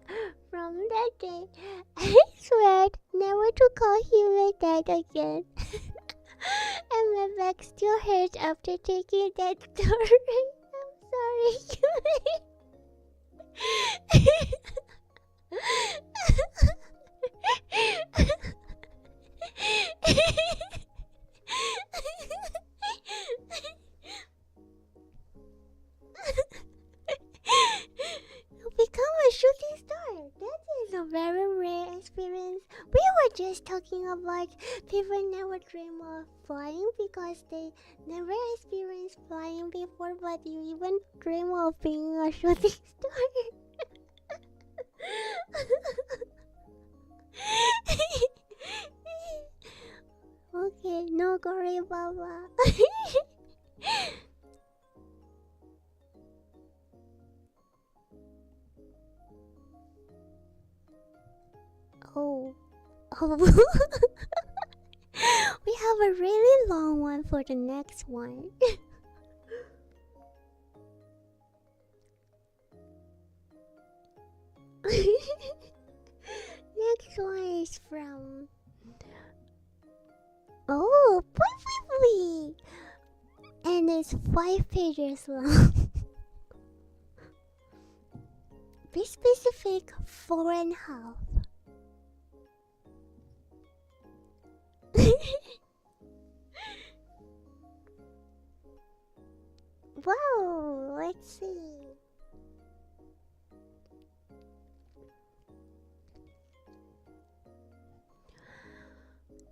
From that day, I swear never to call him that again. And my back still hurts after taking that story. I'm sorry. Become a shooting star. That is a very rare experience. We were just talking about people never dream of flying because they never experienced flying before, but you even dream of being a shooting star. Okay, no worry, Baba. Oh. Oh. We have a really long one for the next one. Next one is from... Oh, Puffy! And it's 5 pages long. Be specific, 4.5. Wow, let's see.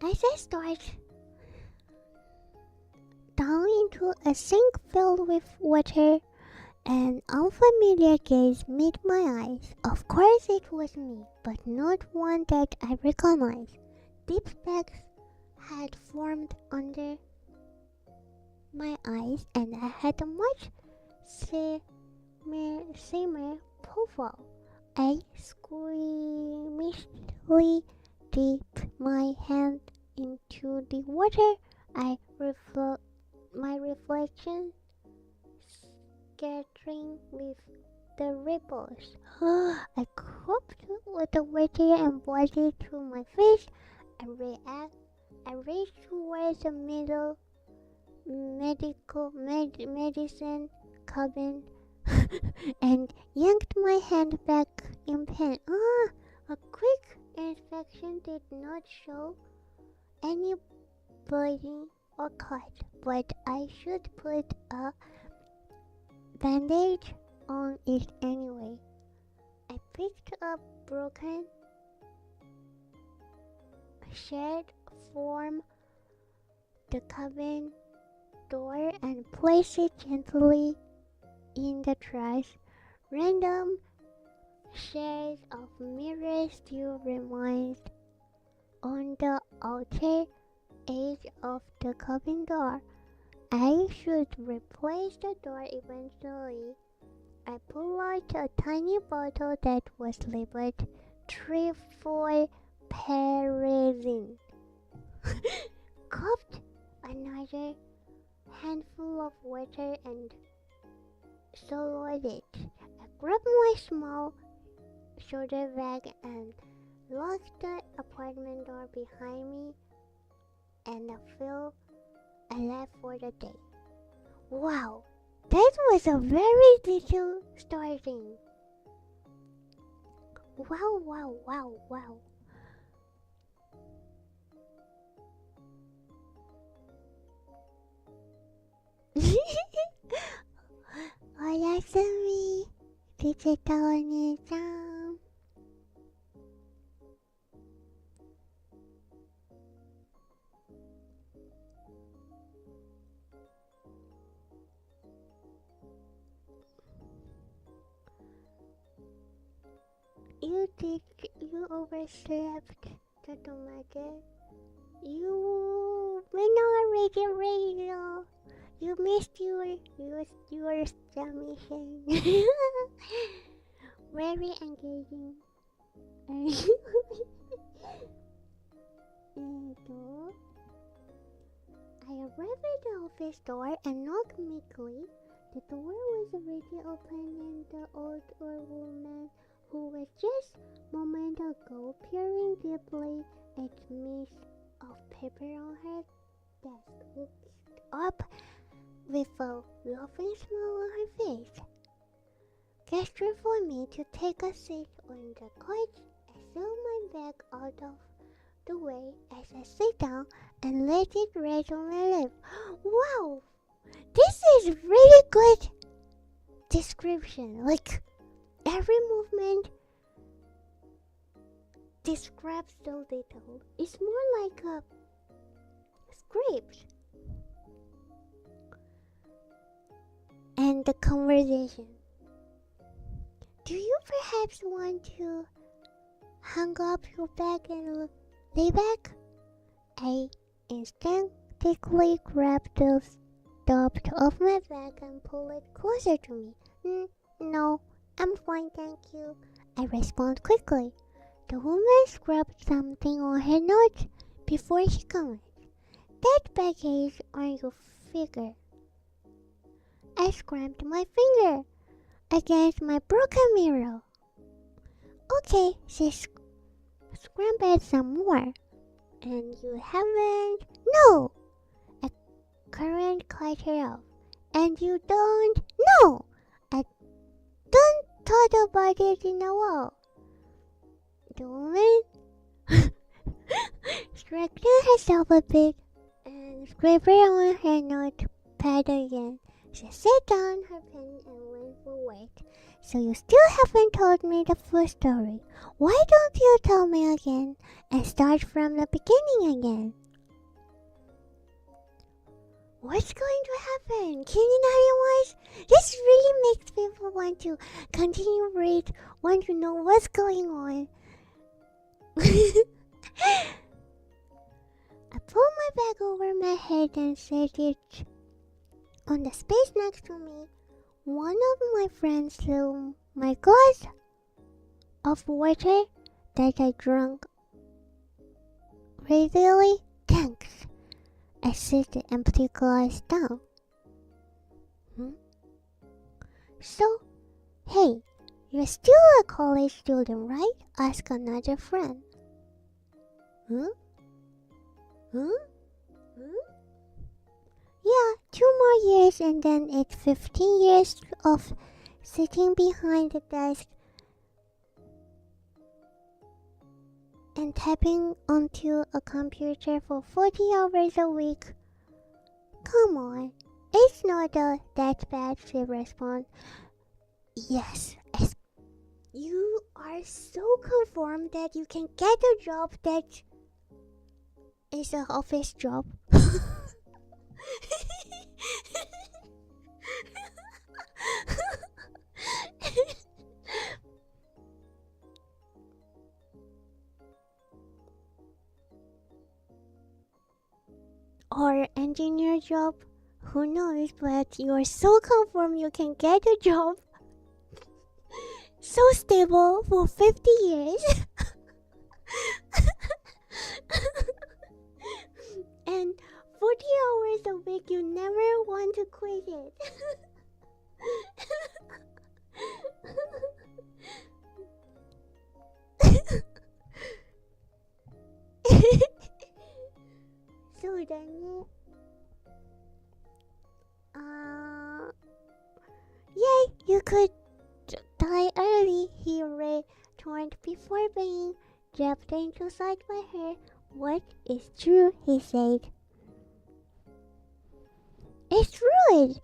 As I start down into a sink filled with water, an unfamiliar gaze met my eyes. Of course it was me, but not one that I recognized. Deep specks had formed under my eyes, and I had a much slimmer profile. I squeamishly dipped my hand into the water. My reflection scattering with the ripples. I cropped with the water and body to my face. I raced towards the middle medicine cabin and yanked my hand back in pain. A quick inspection did not show any bleeding or cut, but I should put a bandage on it anyway. I picked up broken shard from the cabin door and placed it gently in the trash. Random shards of mirror still remained on the outer edge of the cabin door. I should replace the door eventually. I pulled out a tiny bottle that was labeled 3-4 PRISM. Cupped another handful of water and swallowed it. I grabbed my small shoulder bag and locked the apartment door behind me, and I left for the day. Wow, that was a very detailed starting. Wow, wow, wow, wow. Oyasumi, digital Oni-chan. You overslept, Tatomage. You Radio. You missed your submission. Very engaging. So, I arrived at the office door and knocked meekly. The door was already open and the old woman who was just a moment ago peering deeply at the mess of paper on her desk looked up with a laughing smile on her face, gestured for me to take a seat on the couch. I threw my bag out of the way as I sit down and let it rest on my lap. Wow! This is really good description. Like, every movement describes so little. It's more like a script. And the conversation. Do you perhaps want to hang up your bag and lay back? I instinctively grabbed the top of my bag and pulled it closer to me. No, I'm fine, thank you. I respond quickly. The woman scrubbed something on her nose before she commented. That baggage on your finger. I scrubbed my finger against my broken mirror. Okay, she scrambled some more. And you haven't? No! I couldn't cut her off. And you don't? No! I don't thought about it in a while. The woman straightened herself a bit and scraped on her notepad again. She set down her pen and went forward. So you still haven't told me the full story. Why don't you tell me again and start from the beginning again? What's going to happen? Can you not realize? This really makes people want to continue read, want to know what's going on. I pulled my bag over my head and set it on the space next to me. One of my friends threw my glass of water that I drank greedily. Thanks. I set the empty glass down. So, hey, you're still a college student, right? Asked another friend. Yeah, 2 more years and then it's 15 years of sitting behind the desk and tapping onto a computer for 40 hours a week. Come on, it's not that bad, she responded. Yes, you are so conformed that you can get a job that is an office job. Or engineer job, who knows, but you are so conformed you can get a job so stable for 50 years and 40 hours a week, you never want to quit it. So then, yay, you could die early, he returned before being jabbed into sight by her. What is true, he said. It's rude.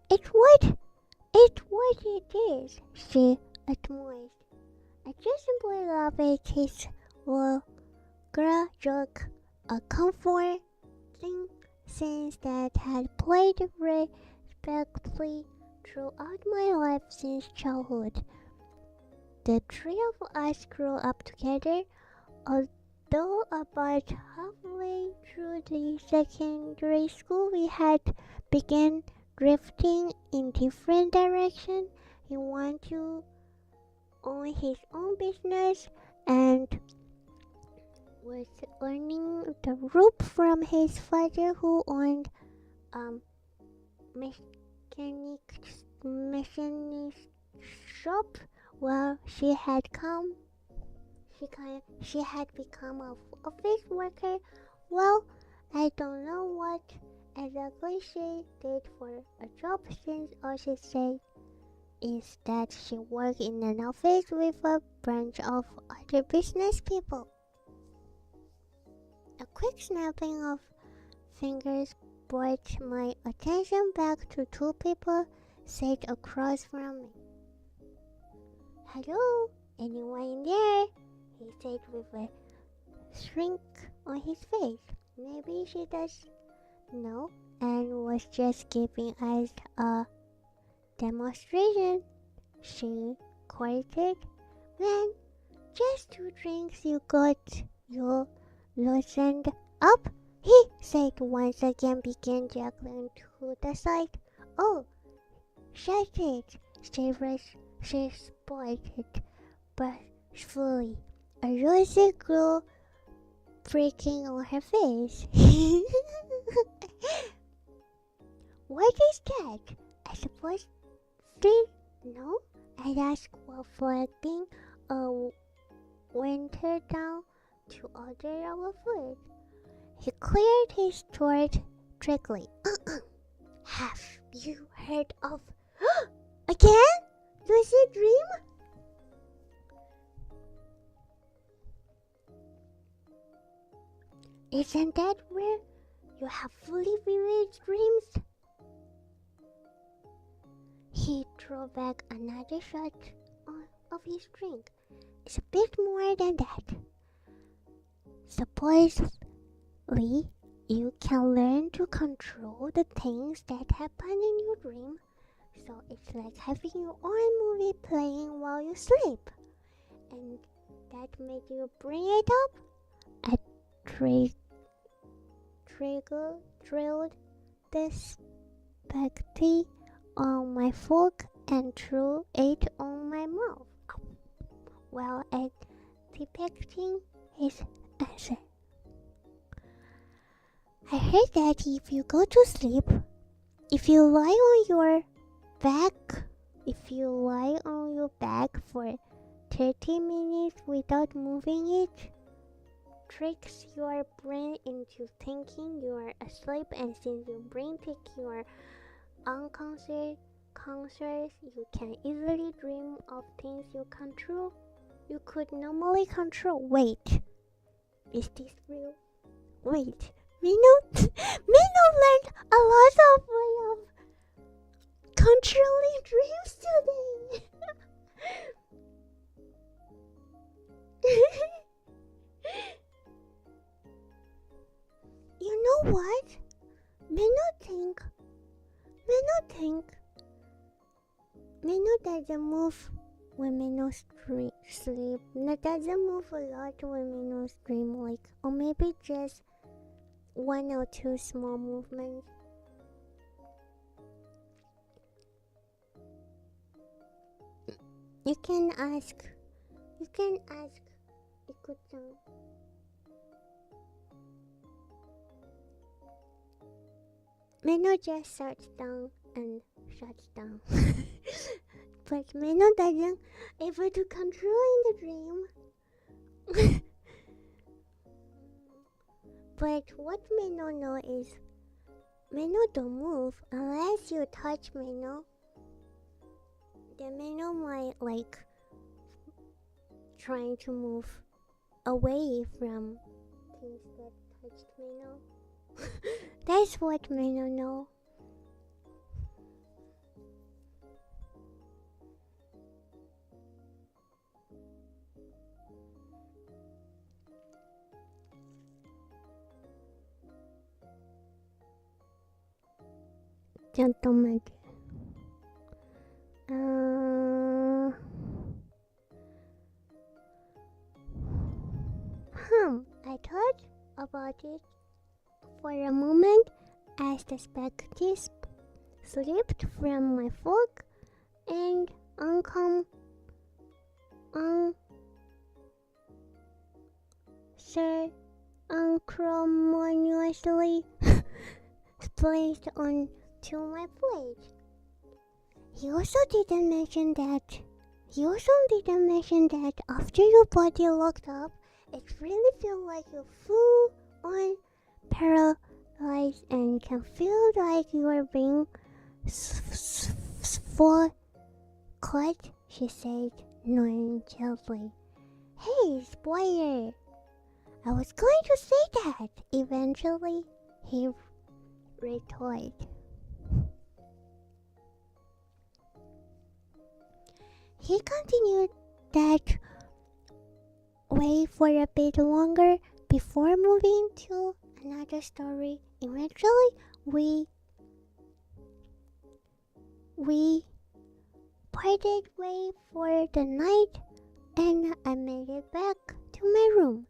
It's what it is, she admitted. I just simply laughed at his vulgar joke, a comforting sense that had played respectfully throughout my life since childhood. The three of us grew up together, Though about halfway through the secondary school, we had begun drifting in different directions. He wanted to own his own business and was earning the rope from his father, who owned machinist shop. Well, she had become a office worker. Well, I don't know what exactly she did for a job, since all she said is that she worked in an office with a bunch of other business people. A quick snapping of fingers brought my attention back to two people sat across from me. "Hello, anyone in there?" he said with a shrink on his face. Maybe she does know and was just giving us a demonstration. She quoted, "Man, just 2 drinks, you got your loosened up," he said once again, began juggling to the side. "Oh, shut it," she spotted bashfully, a rosy glow breaking on her face. "What is that? I suppose they know?" I asked while flagging a winter down to order our food. He cleared his throat trickly. "Have you heard of again? Lucid dream?" "Isn't that where you have fully vivid dreams?" He threw back another shot of his drink. "It's a bit more than that. Supposedly, you can learn to control the things that happen in your dream. So it's like having your own movie playing while you sleep. And that made you bring it up?" I drilled the spaghetti on my fork and threw it on my mouth, while depicting his answer. "I heard that if you go to sleep, if you lie on your back for 30 minutes without moving it, tricks your brain into thinking you are asleep, and since your brain picks your unconscious, you can easily dream of things you could normally control." Wait, is this real? Wait, Meno learned a lot of way of controlling dreams today. You know what? Meno doesn't move when Meno sleep. No, doesn't move a lot when Meno dream, like, or maybe just 1 or 2 small movements. You can ask Ikuchan. Meno just shuts down and shuts down. But Meno doesn't able to control in the dream. But what Meno know is, Meno don't move unless you touch Meno. Then Meno might like trying to move away from things that touched Meno. That's what Meno know. 잠깐만요. I thought about it for a moment as the spectacles slipped from my fork and unceremoniously placed onto my plate. He also didn't mention that after your body locked up, it really feels like you're full on paralyzed and can feel like you are being swallowed, she said nonchalantly. Hey, spoiler! I was going to say that, eventually, he retorted. He continued that way for a bit longer before moving to another story. Eventually, we parted way for the night and I made it back to my room.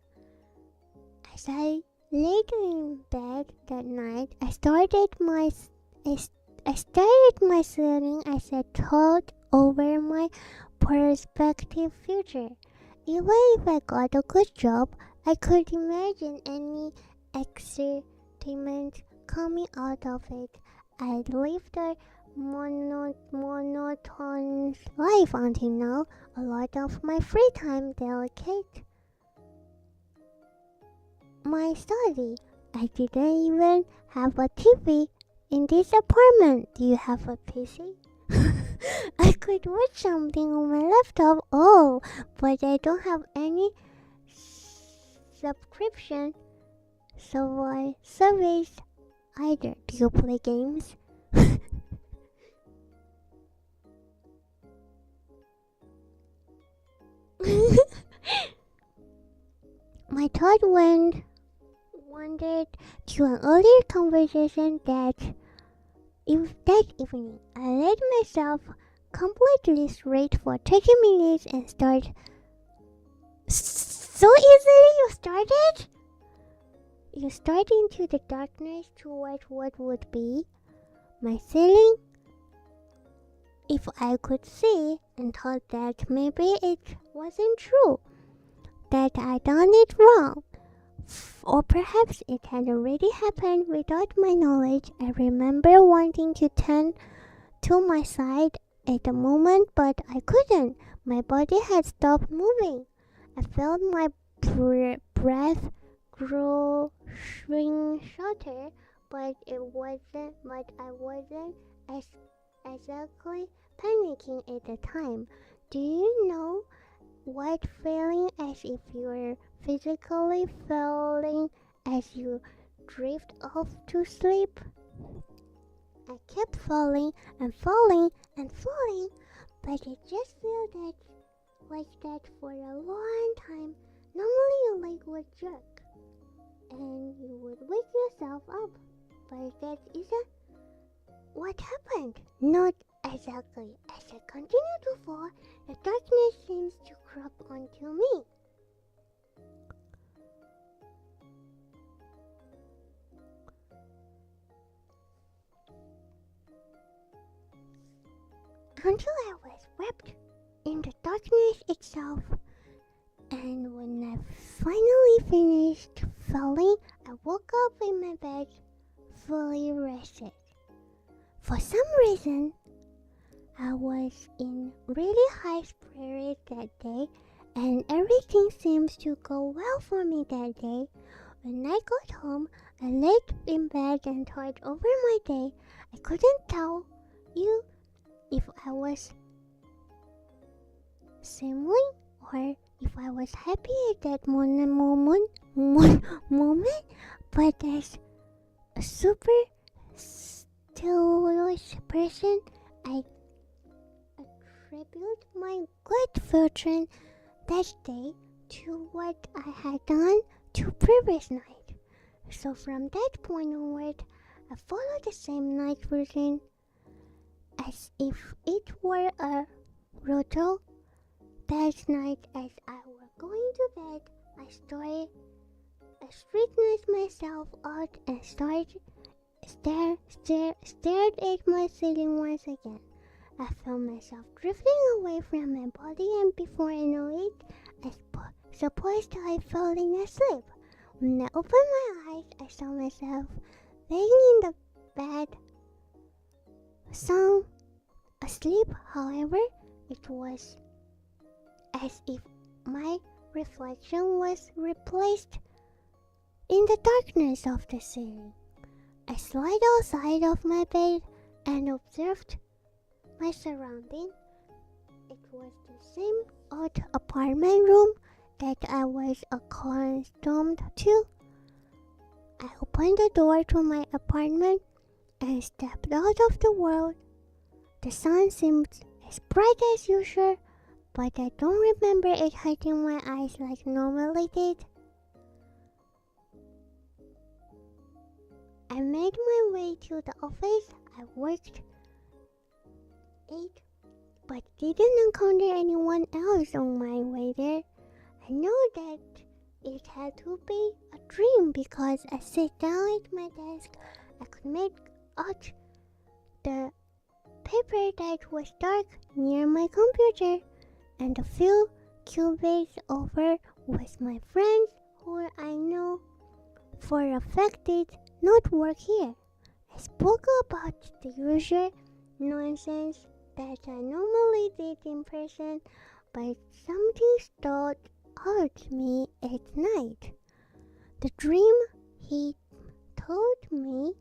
As I laid in bed that night, I started my ceiling as I thought over my prospective future. Even if I got a good job, I could imagine any excitement coming out of it. I'd lived a monotonous life until now. A lot of my free time dedicated my study. I didn't even have a TV in this apartment. Do you have a PC? I could watch something on my laptop. Oh, but I don't have any subscription service either. Do you play games? My thought wandered to an earlier conversation that evening. I let myself completely straight for 30 minutes and start. So easily you started? You start into the darkness toward what would be my ceiling. If I could see, and thought that maybe it wasn't true, that I'd done it wrong, or perhaps it had already happened without my knowledge. I remember wanting to turn to my side at the moment, but I couldn't. My body had stopped moving. I felt my breath grow shorter, but I wasn't exactly panicking at the time. Do you know what feeling as if you're physically falling as you drift off to sleep? I kept falling and falling and falling, but it just felt like that for a long time. Normally your leg would jerk and you would wake yourself up, but that isn't what happened. Not exactly. As I continue to fall, the darkness seems to creep onto me. Until I was wrapped in the darkness itself. And when I finally finished falling, I woke up in my bed, fully rested. For some reason, I was in really high spirits that day, and everything seems to go well for me that day. When I got home, I laid in bed and thought over my day. I couldn't tell you if I was smiling or if I was happy at that moment, but as a super stylish person, I attribute my good fortune that day to what I had done the previous night. So from that point onward, I followed the same night routine as if it were a routine. That night as I was going to bed, I started I straightened myself out and stared at my ceiling once again. I felt myself drifting away from my body, and before I knew it, I supposed I falling asleep. When I opened my eyes, I saw myself laying in the bed, sound asleep. However, it was as if my reflection was replaced in the darkness of the ceiling. I slid outside of my bed and observed my surroundings. It was the same old apartment room that I was accustomed to. I opened the door to my apartment and stepped out of the world. The sun seemed as bright as usual, but I don't remember it hurting my eyes like normally did. I made my way to the office. I worked 8, but didn't encounter anyone else on my way there. I know that it had to be a dream because I sat down at my desk. I could make out the paper that was dark near my computer, and a few cubits over was my friends who I know for a fact did not work here. I spoke about the usual nonsense that I normally did in person, but something stood out me at night. The dream he told me.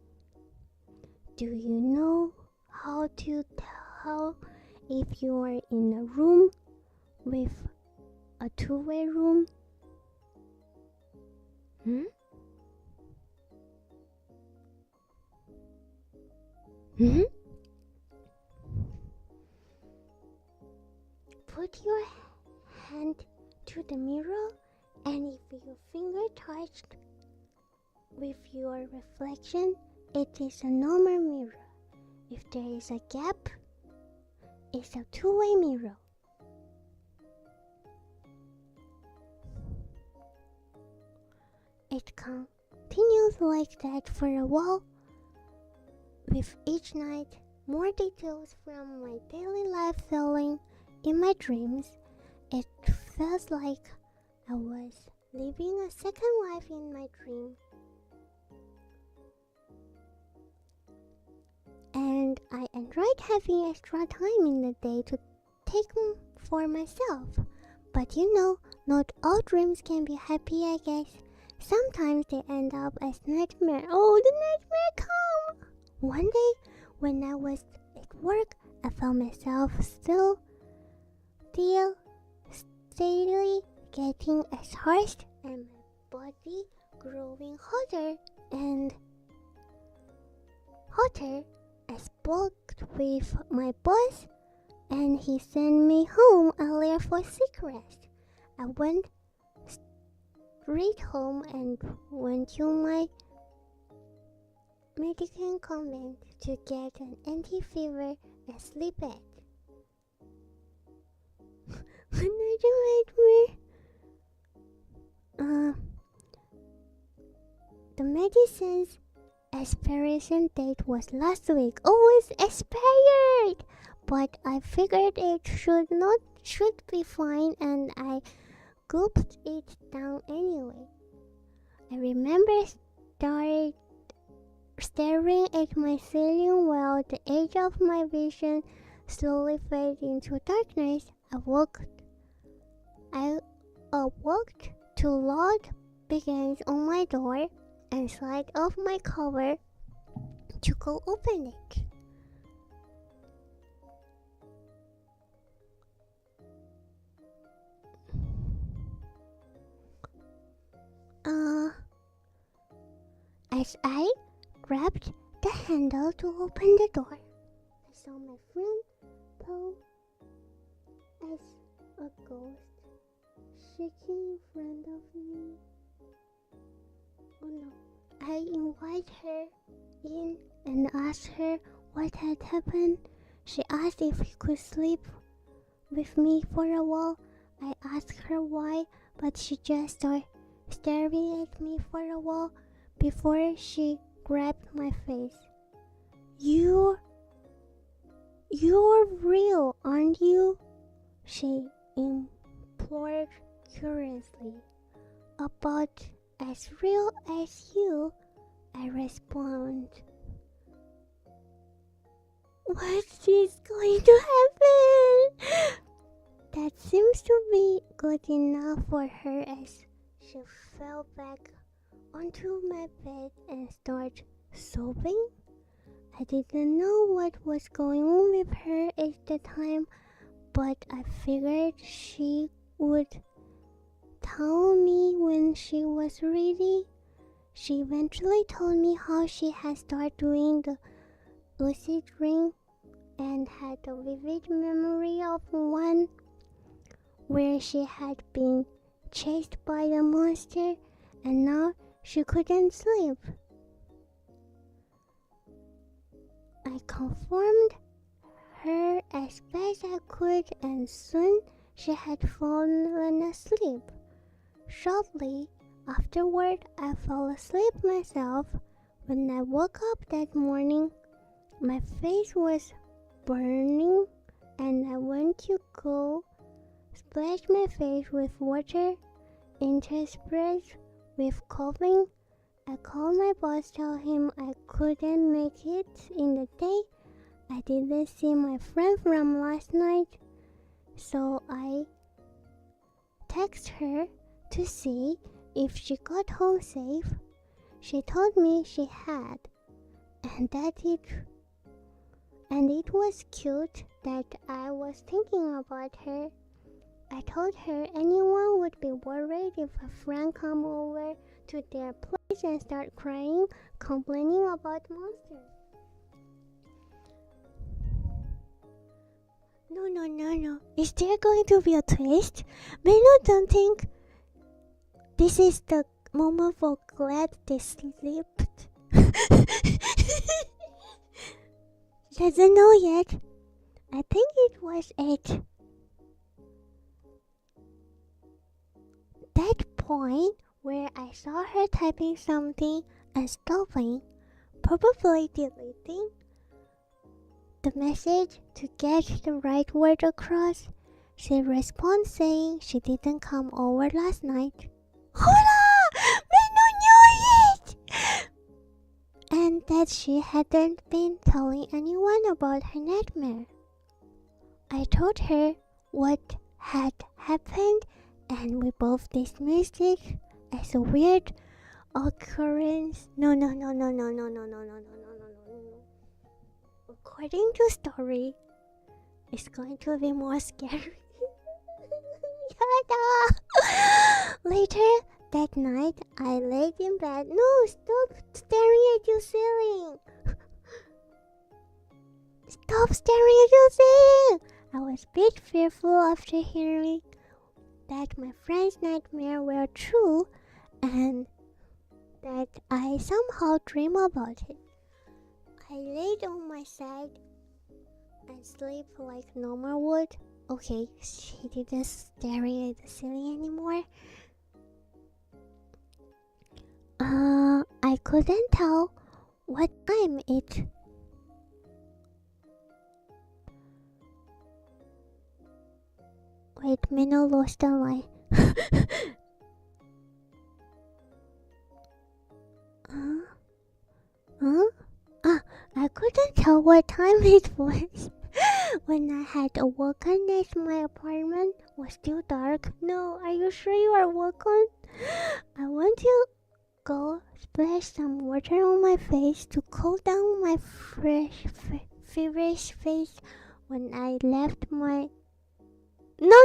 Do you know how to tell if you are in a room with a two-way room? Put your hand to the mirror, and if your finger touched with your reflection, it is a normal mirror. If there is a gap, it's a two-way mirror. It continues like that for a while. With each night, more details from my daily life filling in my dreams. It felt like I was living a second life in my dream. And I enjoyed having extra time in the day to take for myself. But you know, not all dreams can be happy, I guess. Sometimes they end up as nightmare. Oh, the nightmare come! One day, when I was at work, I found myself steadily getting exhausted and my body growing hotter and hotter. I spoke with my boss and he sent me home earlier for sick rest. I went straight home and went to my medical convent to get an anti-fever and sleep at. Another nightmare. The medicine's expiration date was last week. Oh, it's expired! But I figured it should be fine, and I gulped it down anyway. I remember staring at my ceiling while the edge of my vision slowly faded into darkness. I awoke to loud bangs on my door and slid off my cover to go open it. As I grabbed the handle to open the door, I saw my friend pose as a ghost shaking in front of me. Oh no. I invited her in and asked her what had happened. She asked if she could sleep with me for a while. I asked her why, but she just staring at me for a while before she grabbed my face. You're real, aren't you? She implored curiously. About as real as you, I respond. What is going to happen? That seems to be good enough for her as she fell back onto my bed and started sobbing. I didn't know what was going on with her at the time, but I figured she would tell me when she was ready. She eventually told me how she had started doing the lucid dream and had a vivid memory of one where she had been chased by a monster and now she couldn't sleep. I confirmed her as best I could and soon she had fallen asleep. Shortly afterward, I fell asleep myself. When I woke up that morning, my face was burning and I went to go splash my face with water, interspersed with coughing. I called my boss, told him I couldn't make it in the day. I didn't see my friend from last night, so I texted her to see if she got home safe. She told me she had, and it was cute that I was thinking about her. I told her anyone would be worried if a friend come over to their place and start crying, complaining about monsters. No. Is there going to be a twist? Meno don't think this is the moment for glad they slept. Doesn't know yet. I think it was at that point where I saw her typing something and stopping, probably deleting the message to get the right word across. She responds saying she didn't come over last night. Hola! Meno knew it! And that she hadn't been telling anyone about her nightmare. I told her what had happened and we both dismissed it as a weird occurrence. No. According to story, it's going to be more scary. Yada! Later that night, I laid in bed. No, stop staring at your ceiling. Stop staring at your ceiling. I was a bit fearful after hearing that my friend's nightmare were true and that I somehow dream about it. I laid on my side and sleep like normal would. Okay, she didn't stare at the ceiling anymore. I couldn't tell what time it. Wait, Meno lost the line. I couldn't tell what time it was. When I had awoken as my apartment was still dark. No, are you sure you are awoken? I went to go splash some water on my face to cool down my feverish face when I left my... No.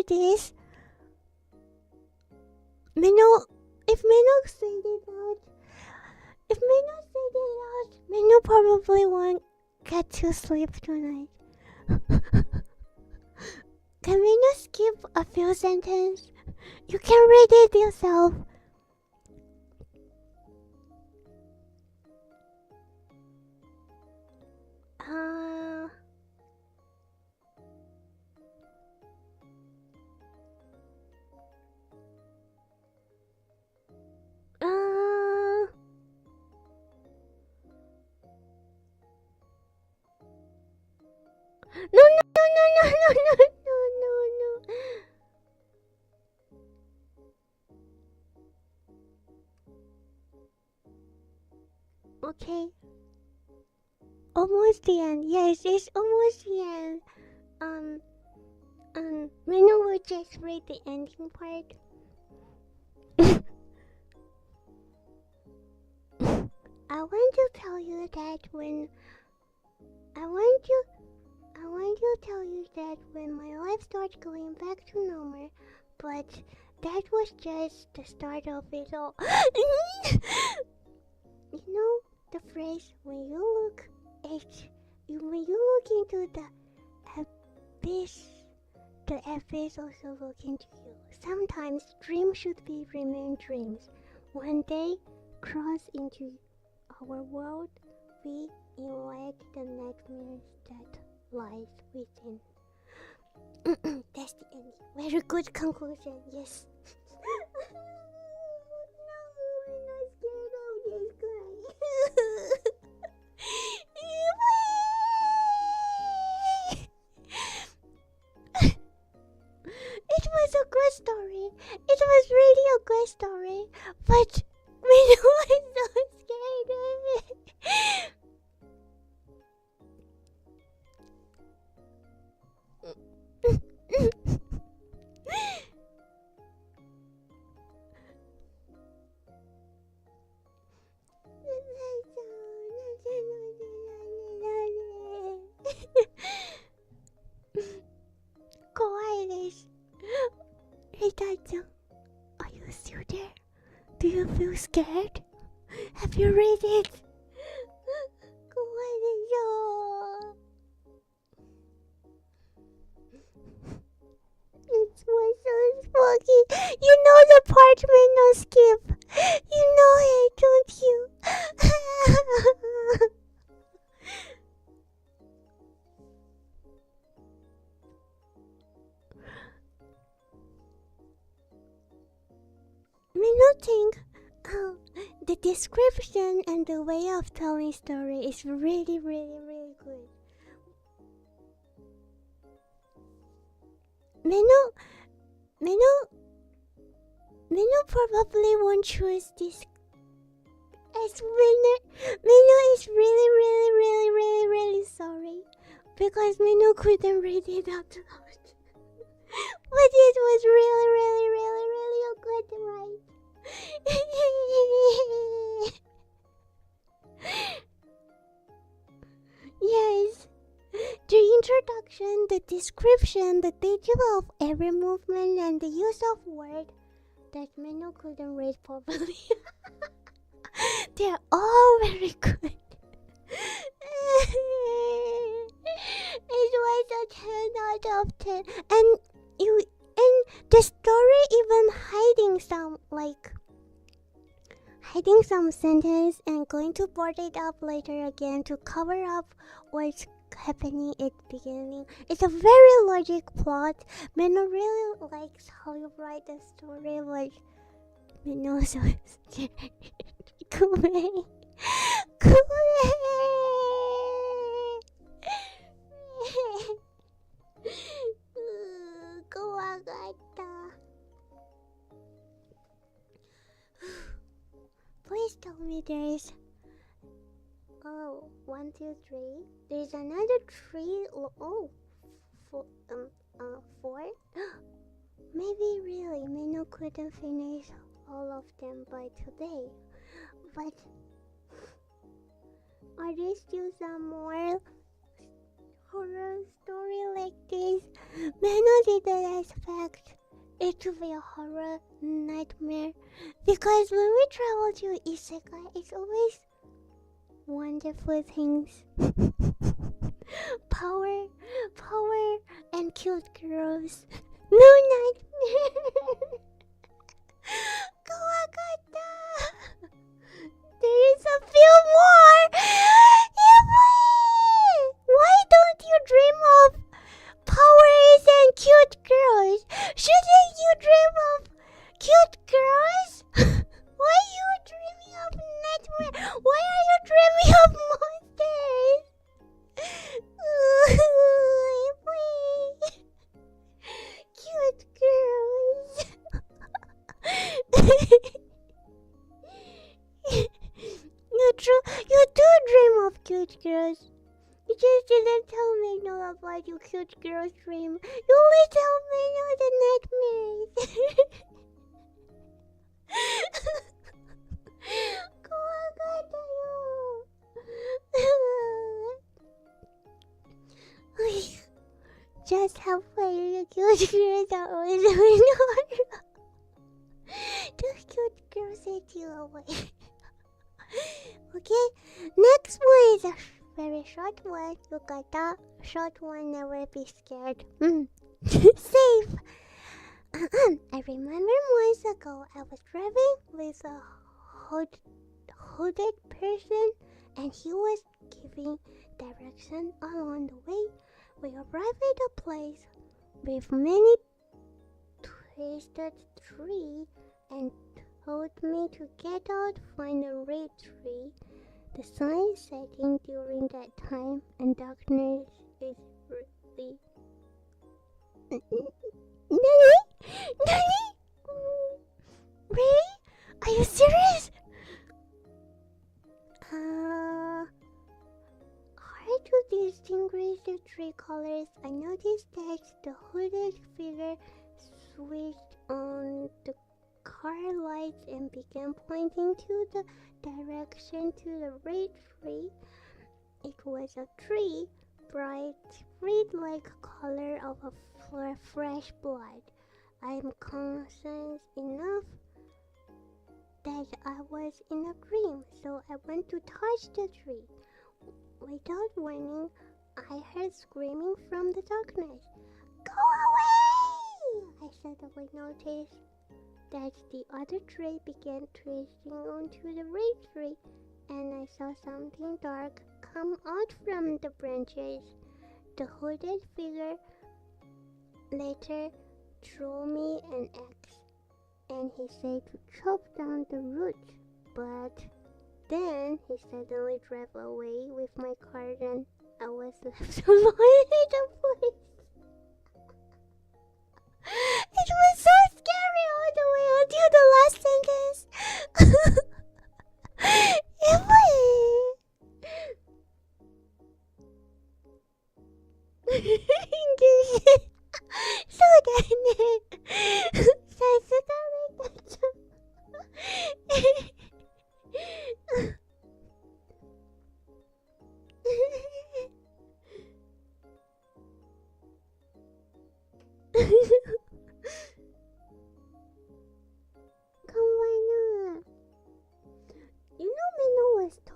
this, Meno, if Meno said it out, Meno probably won't get to sleep tonight. Can Meno skip a few sentences? You can read it yourself. No. Okay. Almost the end. Yes, it's almost the end. Menu will just read the ending part. I want to tell you that when my life starts going back to normal, but that was just the start of it all. You know the phrase when you look into the abyss, the abyss also look into you. Sometimes dreams should remain dreams. When they cross into our world, we invite the nightmares that lies within. That's the ending. Very good conclusion. Yes. No, I'm not scared of this guy. It was a good story. It was really a good story, but we was so scared of it. Rita-chan, are you still there? Do you feel scared? Have you read it? It was so spooky. You know the part may not skip. You know it, don't you? I think the description and the way of telling story is really good. Meno probably won't choose this as winner. Meno is really sorry because Meno couldn't read it out loud. But it was really a good write. Yes, the introduction, the description, the detail of every movement, and the use of words that Meno couldn't read properly. They're all very good. It was a 10 out of 10, and the story even hiding some sentence and going to board it up later again to cover up what's happening at the beginning. It's a very logic plot. Meno really likes how you write the story, but Meno so scared. Kume. Please tell me there's 1, 2, 3. There's another 3. Oh, 4. Maybe really Meno couldn't finish all of them by today. But are there still some more? horror story like this, Meno didn't expect it to be a horror nightmare, because when we travel to Isekai, it's always wonderful things. power, and cute girls. No nightmare. Kawakata. There is a few more. Why don't you dream of powers and cute girls? Shouldn't you dream of cute girls? Why are you dreaming of nightmare? Why are you dreaming of monsters? Cute girls. You do dream of cute girls. You just didn't tell me no about your cute girl's dream. You only tell me no the nightmares. Just have fun. The cute girls are always doing horror. The cute girls set you away. Okay, next one is a very short one. You got that short one. Never be scared. Safe. I remember months ago I was driving with a hooded person, and he was giving direction along the way. We arrived at a place with many twisted trees and told me to get out, find a red tree. The sun is setting during that time, and darkness is really... Nani? Really? Are you serious? Hard to distinguish the three colors. I noticed that the hooded figure switched on the car lights and began pointing to the direction to the red tree. It was a tree, bright red-like color of a fresh blood. I'm conscious enough that I was in a dream, so I went to touch the tree. Without warning, I heard screaming from the darkness. Go away! I suddenly noticed that the other tree began twisting onto the red tree, and I saw something dark come out from the branches. The hooded figure later threw me an axe, and he said to chop down the roots, but then he suddenly drove away with my car, and I was left alone in the place. It was so scary all the way until the last sentence.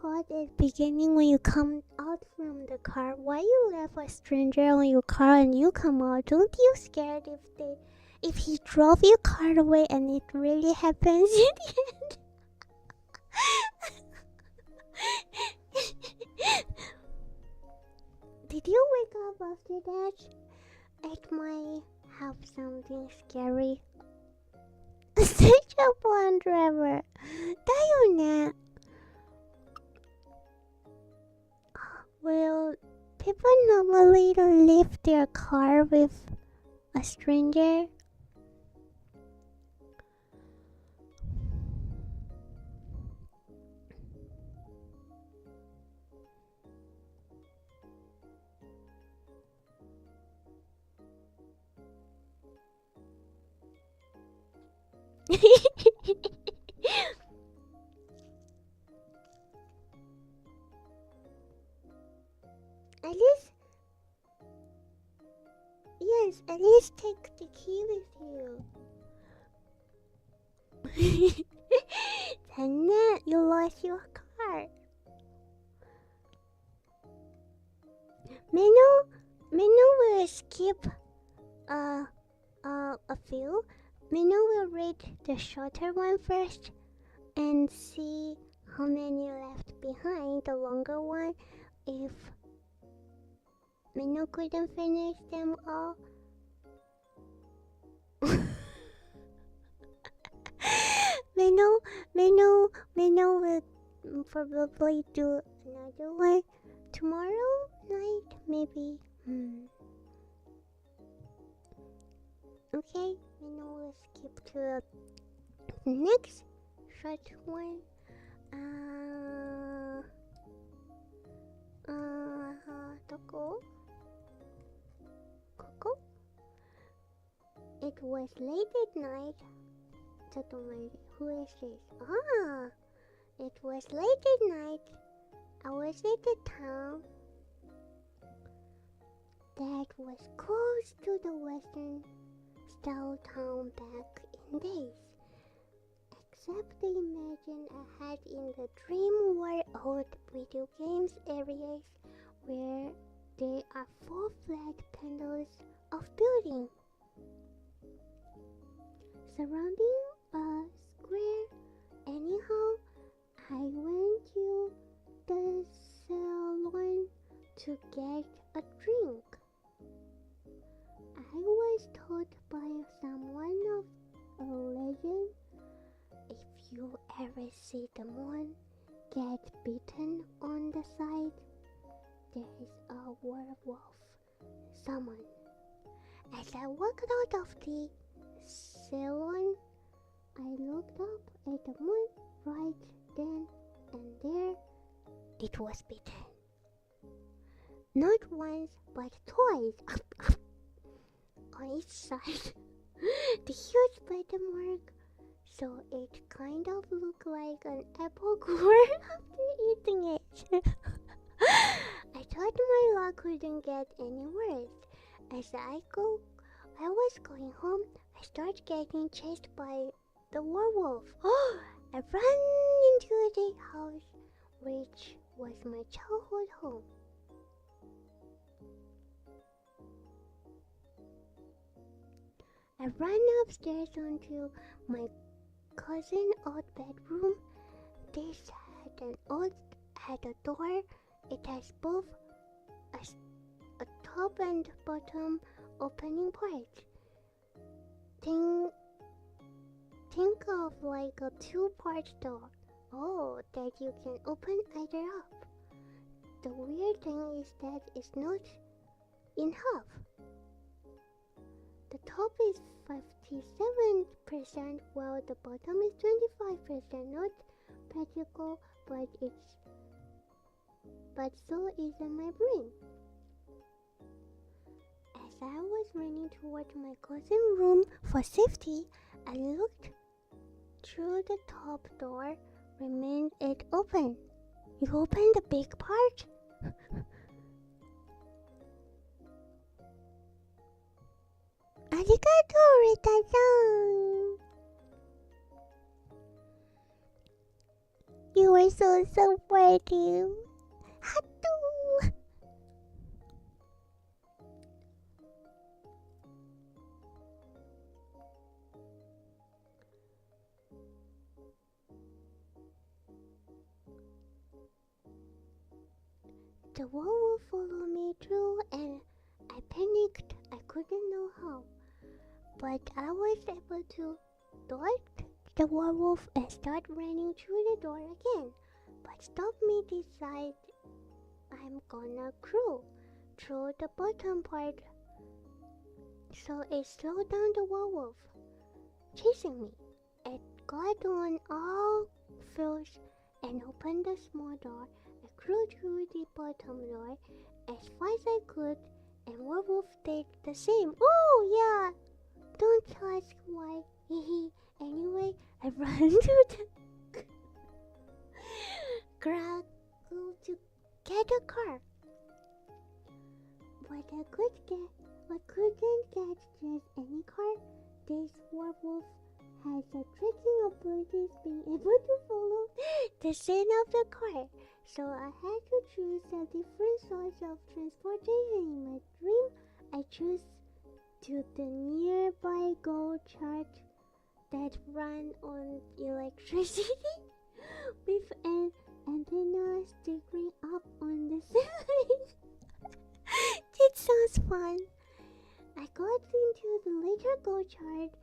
At the beginning, when you come out from the car, why you left a stranger on your car and you come out? Don't you scared if he drove your car away and it really happens in the end? Did you wake up after that? It might have something scary. Such a fun driver. Tayo na. Will people normally leave their car with a stranger? At least At least take the key with you. Then you lost your car. Meno will skip a few. Meno will read the shorter one first and see how many left behind the longer one. If Meno couldn't finish them all, Meno will probably do another one tomorrow night, maybe. Okay, Meno will skip to the next short one. Coco. It was late at night. Who is this? It was late at night. I was at the town that was close to the western style town back in days. Except the imagine I had in the dream world video games areas where there are 4 flat panels of building surrounding a square. Anyhow, I went to the salon to get a drink. I was told by someone of a legend, if you ever see the moon get beaten on the side, there is a werewolf summon. As I walked out of the salon, I looked up at the moon. Right then and there, it was beaten. Not once, but twice. On each side. The huge bite mark, so it kind of looked like an apple core after eating it. I thought my luck couldn't get any worse. As I was going home, I started getting chased by the werewolf. I ran into the house, which was my childhood home. I ran upstairs onto my cousin's old bedroom. This had a door. It has both a top and bottom opening part. Think of like a 2-part door. That you can open either up. The weird thing is that it's not in half. The top is 57%, while the bottom is 25%. Not practical, but so isn't my brain. As I was running toward my cousin's room for safety, I looked through the top door. Remained it open. You opened the big part? Arigato, Rita-san. You are so supportive. Hatu. The werewolf followed me through and I panicked. I couldn't know how. But I was able to dodge the werewolf and start running through the door again. But stop me decide I'm gonna crawl through the bottom part. So it slowed down the werewolf chasing me. It got on all fours and opened the small door. I crawled through the bottom door as fast as I could, and werewolf did the same. Oh yeah! Don't ask why. Anyway, I ran to the garage to get a car. But I could get I couldn't get just any car. This werewolf has a tracking abilities, being able to follow the scent of the car. So I had to choose a different source of transportation. In my dream, I chose to the nearby go chart that ran on electricity with an antenna sticking up on the side. It sounds fun. I got into the later go chart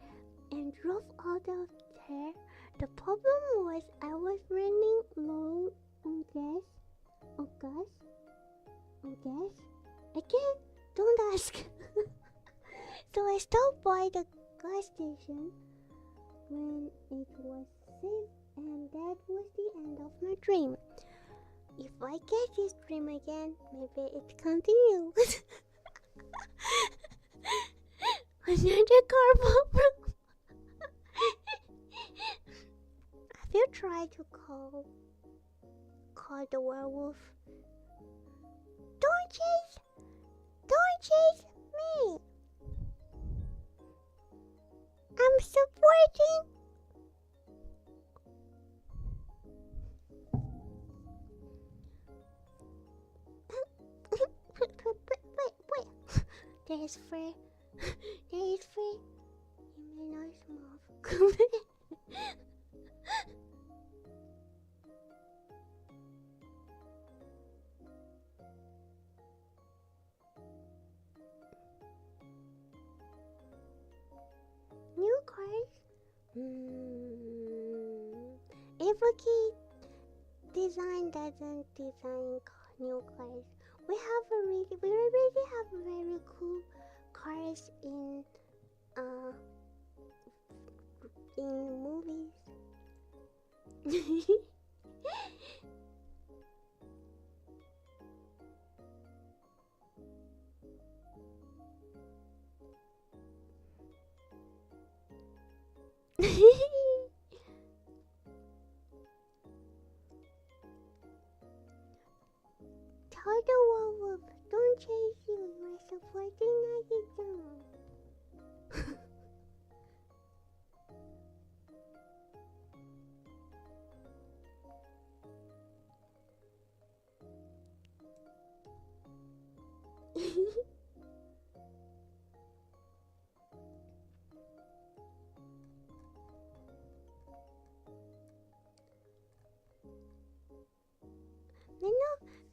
and drove out of there. The problem was I was running low on gas. Again, don't ask. So I stopped by the gas station when it was safe, and that was the end of my dream. If I get this dream again, maybe it continues. Another car problem. Have you tried to call the werewolf? Don't chase me. I'm supporting. Wait. There is free. You may not small. New cars? Ibuki design doesn't design new cars. We already have very cool cars in movies. Tell the werewolf, don't chase you. You're supporting Nagi-chan.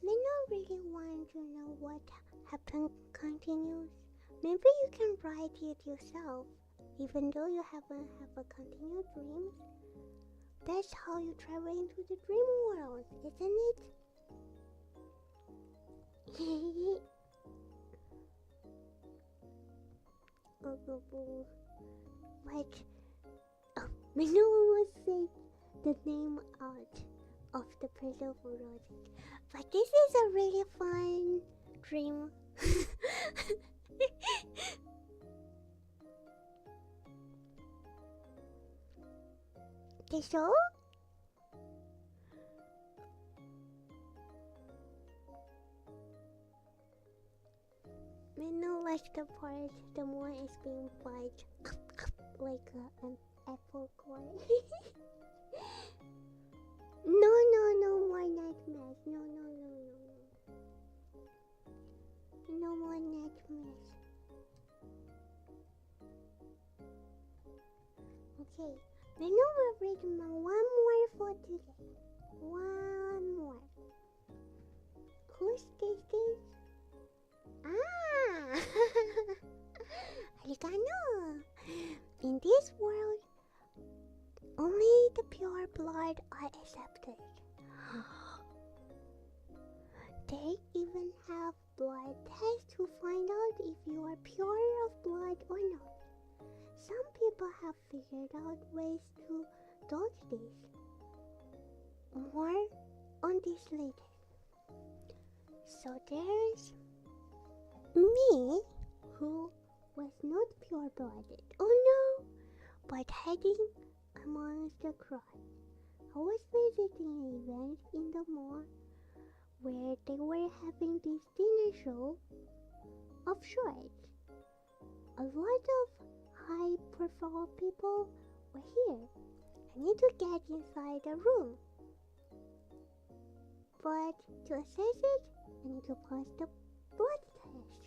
Meno really want to know what happened continues. Maybe you can write it yourself, even though you haven't have a continued dream. That's how you travel into the dream world, isn't it? What? Oh, Meno almost said the name out of the prison for Rosy. But this is a really fun dream. The show? Meno likes the part the more is being bite like an apple core. No more nightmares. No more nightmares. Okay, Meno will read one more for today. One more. Who's this? Ah! Arigano! In this world, only the pure blood are accepted. They even have blood tests to find out if you are pure of blood or not. Some people have figured out ways to dodge this. More on this later. So there's me, who was not pure-blooded. Oh no! But hiding amongst the crowd. I was visiting an event in the mall where they were having this dinner show of sorts. a lot of high-profile people were here. I need to get inside the room. But to assess it, I need to pass the blood test.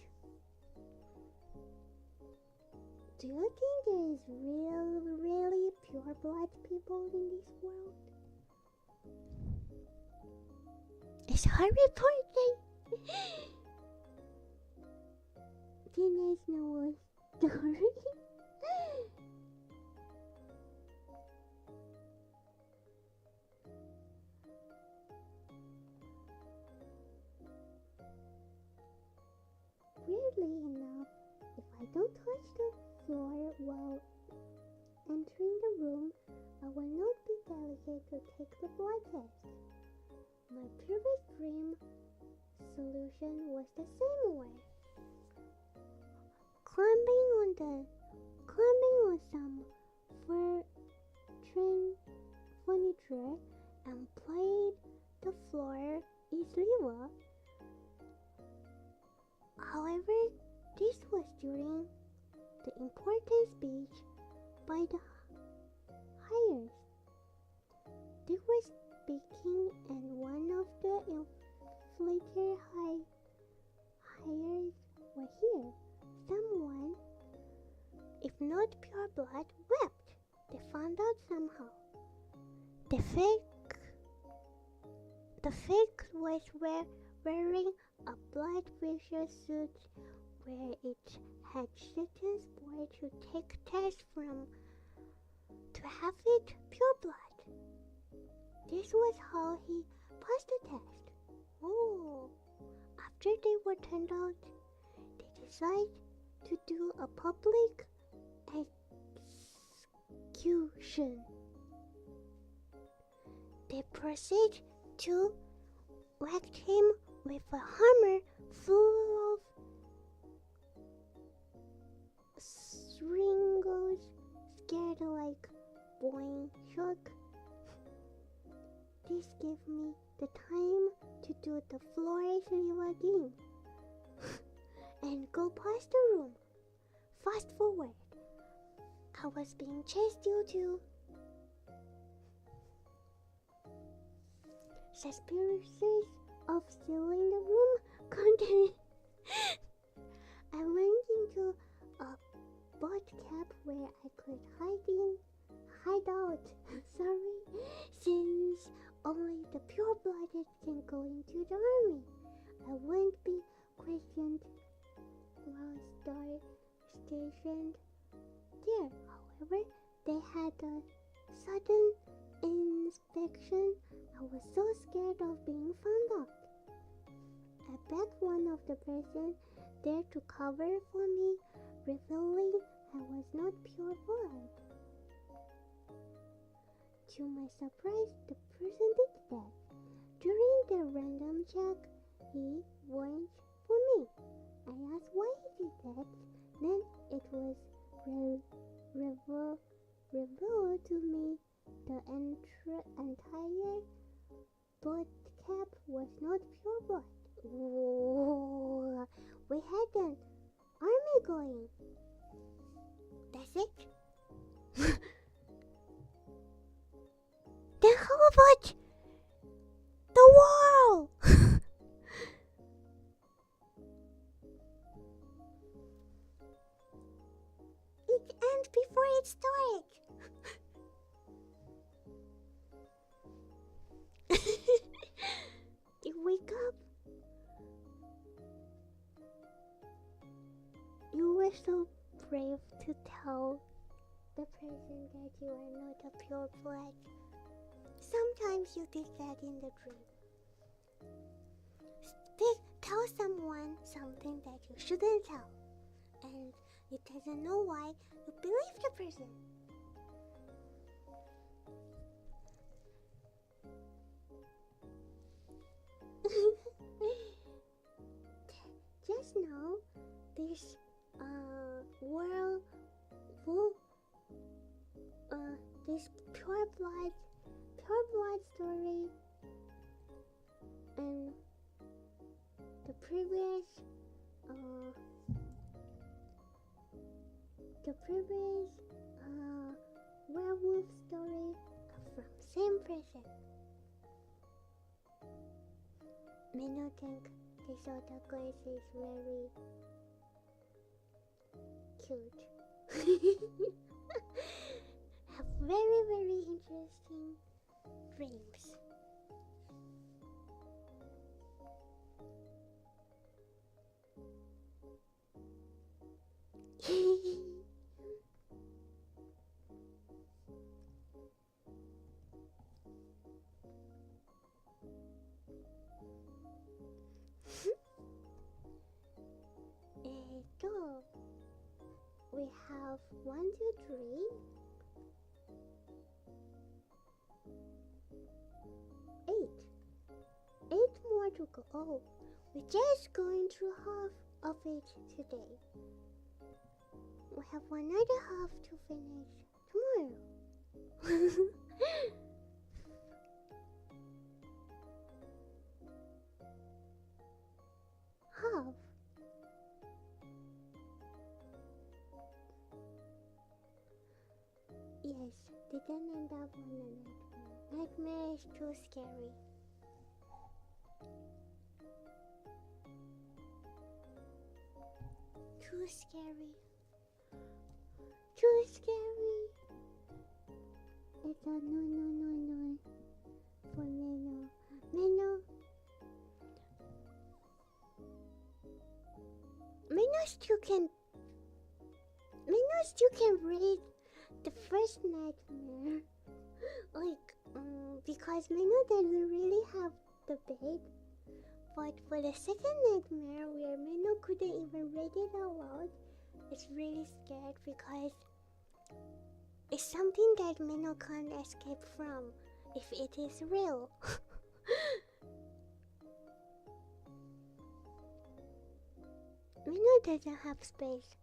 Do you think there is really pure blood people in this world? It's Harry Potter! Teenage Noah story. Weirdly enough, if I don't touch the floor while entering the room, I will not be delicate to take the blood test. My previous dream solution was the same way. Climbing on some furniture and played the floor easily. However, this was during the important speech by the hires. They were speaking and one of the inflator hires were here. Someone, if not pure blood, wept. They found out somehow. The fake was wearing a blood pressure suit where it had certain board to take tests from to have it pure blood. This was how he passed the test. Oh, after they were turned out, they decided to do a public execution. They proceed to whack him with a hammer full of stringos, scared like boing shock. This gave me the time to do the floor sleeve again and go past the room. Fast forward, I was being chased due to suspicious of stealing the room content. I went into a boat cap where I could hide out. Sorry, since only the pure-blooded can go into the army. I won't be questioned while stationed there. However, they had a sudden inspection. I was so scared of being found out. I begged one of the persons there to cover for me, revealing I was not pure blood. To my surprise, the person did that. During the random check, he went for me. I asked why he did that. Then it was revealed to me the entire boat cap was not pure blood. Ooh, we had an army going. That's it? Then how about the wall? It ends before it started. You wake up. You were so brave to tell the person that you are not a pure blood. Sometimes you did that in the dream. Tell someone something that you shouldn't tell, and it doesn't know why you believe the person. Just now, this this pure blood story and the previous the previous werewolf story from same person. Meno think this otaku is very cute. Have very interesting dreams. We have 1, 2, 3. 8. 8 more to go. Oh, we're just going through half of it today. We have another half to finish tomorrow. Half. Yes, didn't end up on a nightmare. Nightmare is too scary. Too scary. Too scary. It's a no for Meno. Meno still can read the first nightmare. Because Meno doesn't really have the bed. But for the second nightmare where Meno couldn't even read it out loud, it's really scared because it's something that Meno can't escape from if it is real. Meno doesn't have space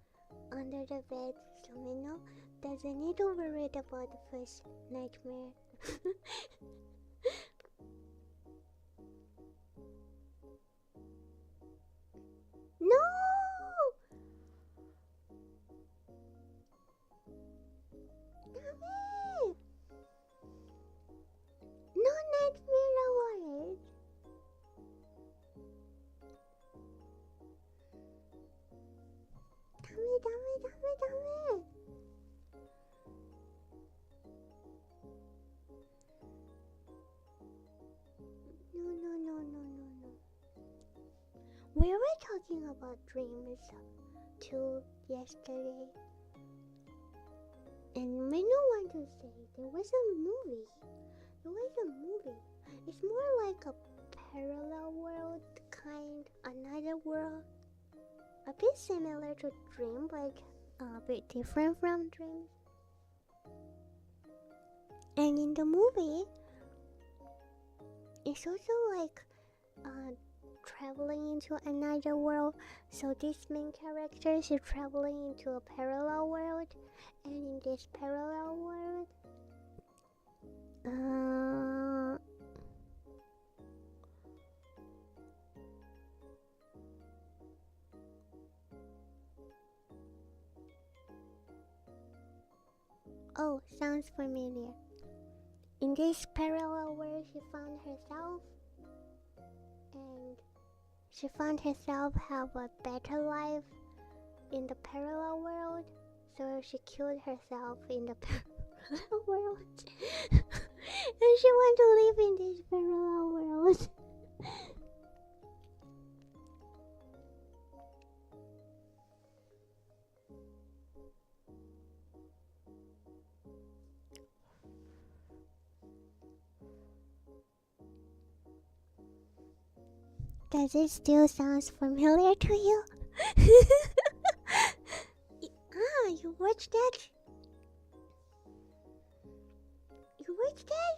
under the bed, so Meno doesn't need to worry about the first nightmare. No! Damn it! No nightmare award! Damn it! No. We were talking about dreams too yesterday. And Meno want to say there was a movie. It's more like a parallel world kind, another world. A bit similar to Dream, but a bit different from Dream. And in the movie, it's also like traveling into another world. So these main characters are traveling into a parallel world, and in this parallel world, oh, sounds familiar. In this parallel world, she found herself, and she found herself have a better life in the parallel world, so she killed herself in the parallel world. And she want to live in this parallel world. Does it still sound familiar to you? You watched that? You watched that?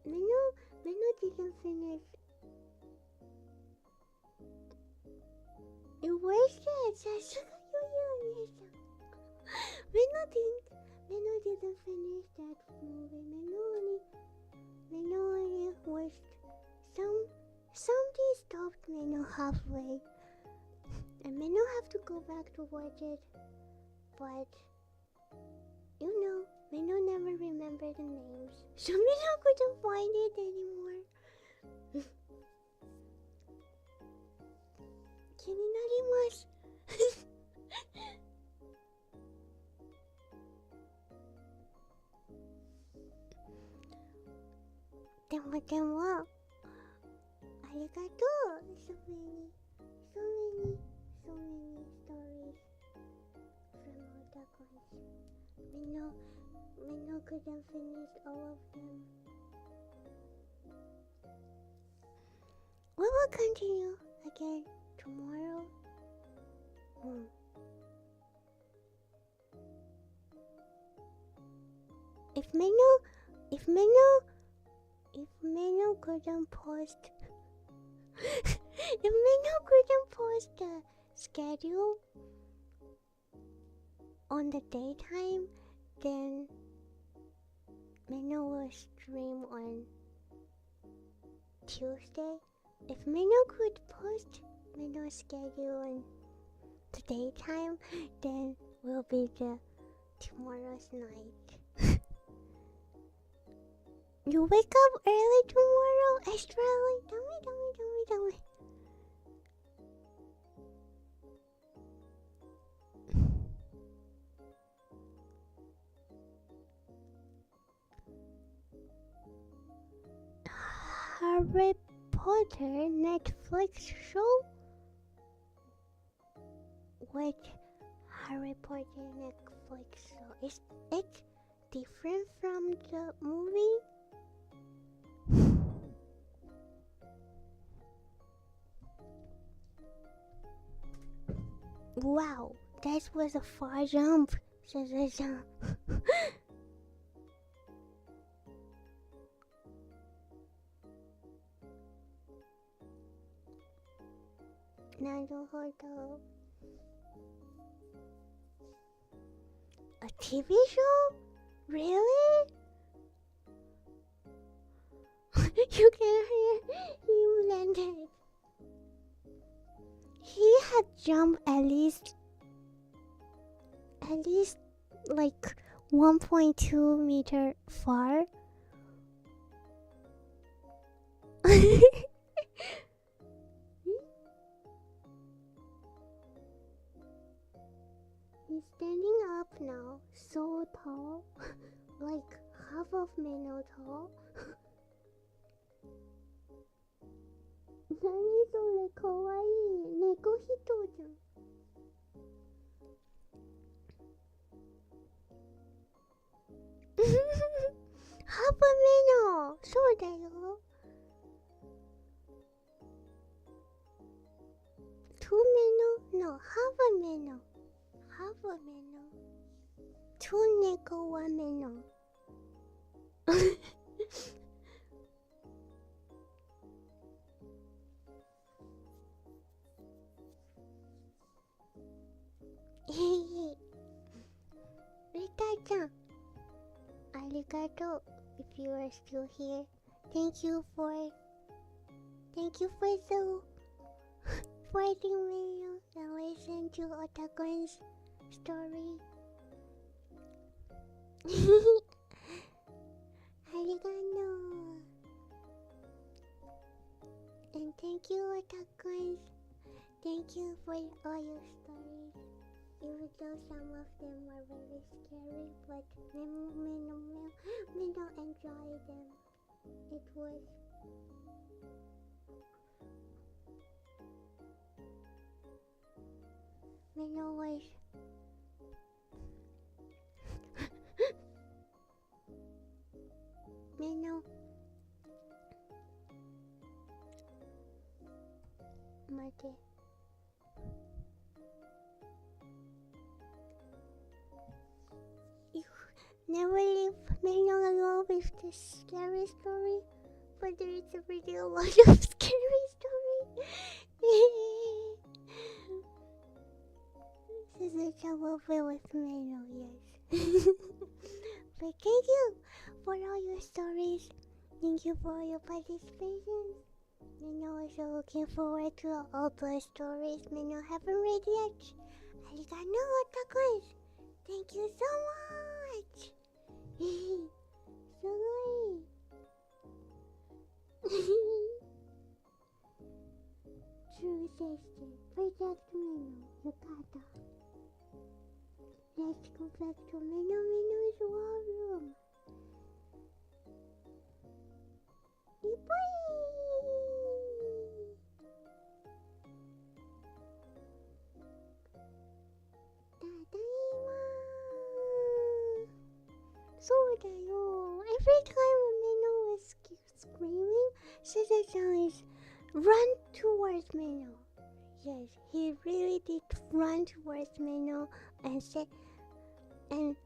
Meno didn't finish. You watched it? Meno didn't finish that movie. Meno was something stopped Meno halfway, and Meno have to go back to watch it. But you know, Meno never remembered the names, so Meno couldn't find it anymore. 気になります。でも、ありがとう。So many stories from otakons. Meno couldn't finish all of them. We will continue again tomorrow. If Meno couldn't post if Meno couldn't post the schedule on the daytime, then Meno will stream on Tuesday. If Meno could post Meno's schedule on the daytime, then will be the tomorrow's night. You wake up early tomorrow, extra early. Tell me. 'Harry Potter Netflix show? What Harry Potter Netflix show? Is it different from the movie? Wow, that was a far jump. A TV show? Really? You can hear him landed. He had jumped at least like 1.2 meter far. He's standing up now, so tall, like half of Meno tall. 何それかわいい猫人じゃん。ハープメノそうだよ。トゥメノのハープメノハープメノトゥ猫はメノリタちゃんありがとう If you are still here Thank you for the fighting video and listen to Otakun's story ありがとう And thank you Otakun Thank you for all your stories Even though some of them are very scary, but Meno enjoy them. It was Meno was Meno Mate Never leave Meno alone with this scary story, but there is a really a lot of scary story. This is a trouble with Meno, yes. But thank you for all your stories, Thank you for your participation. And also looking forward to all the stories Meno haven't read yet. Arigato, otakus. Thank you so much. Sugoi. True sister, protect Meno. Yukata. Let's go back to Meno's war room. Every time Meno was screaming, Suzuki is run towards Meno. Yes, he really did run towards Meno and say "No!"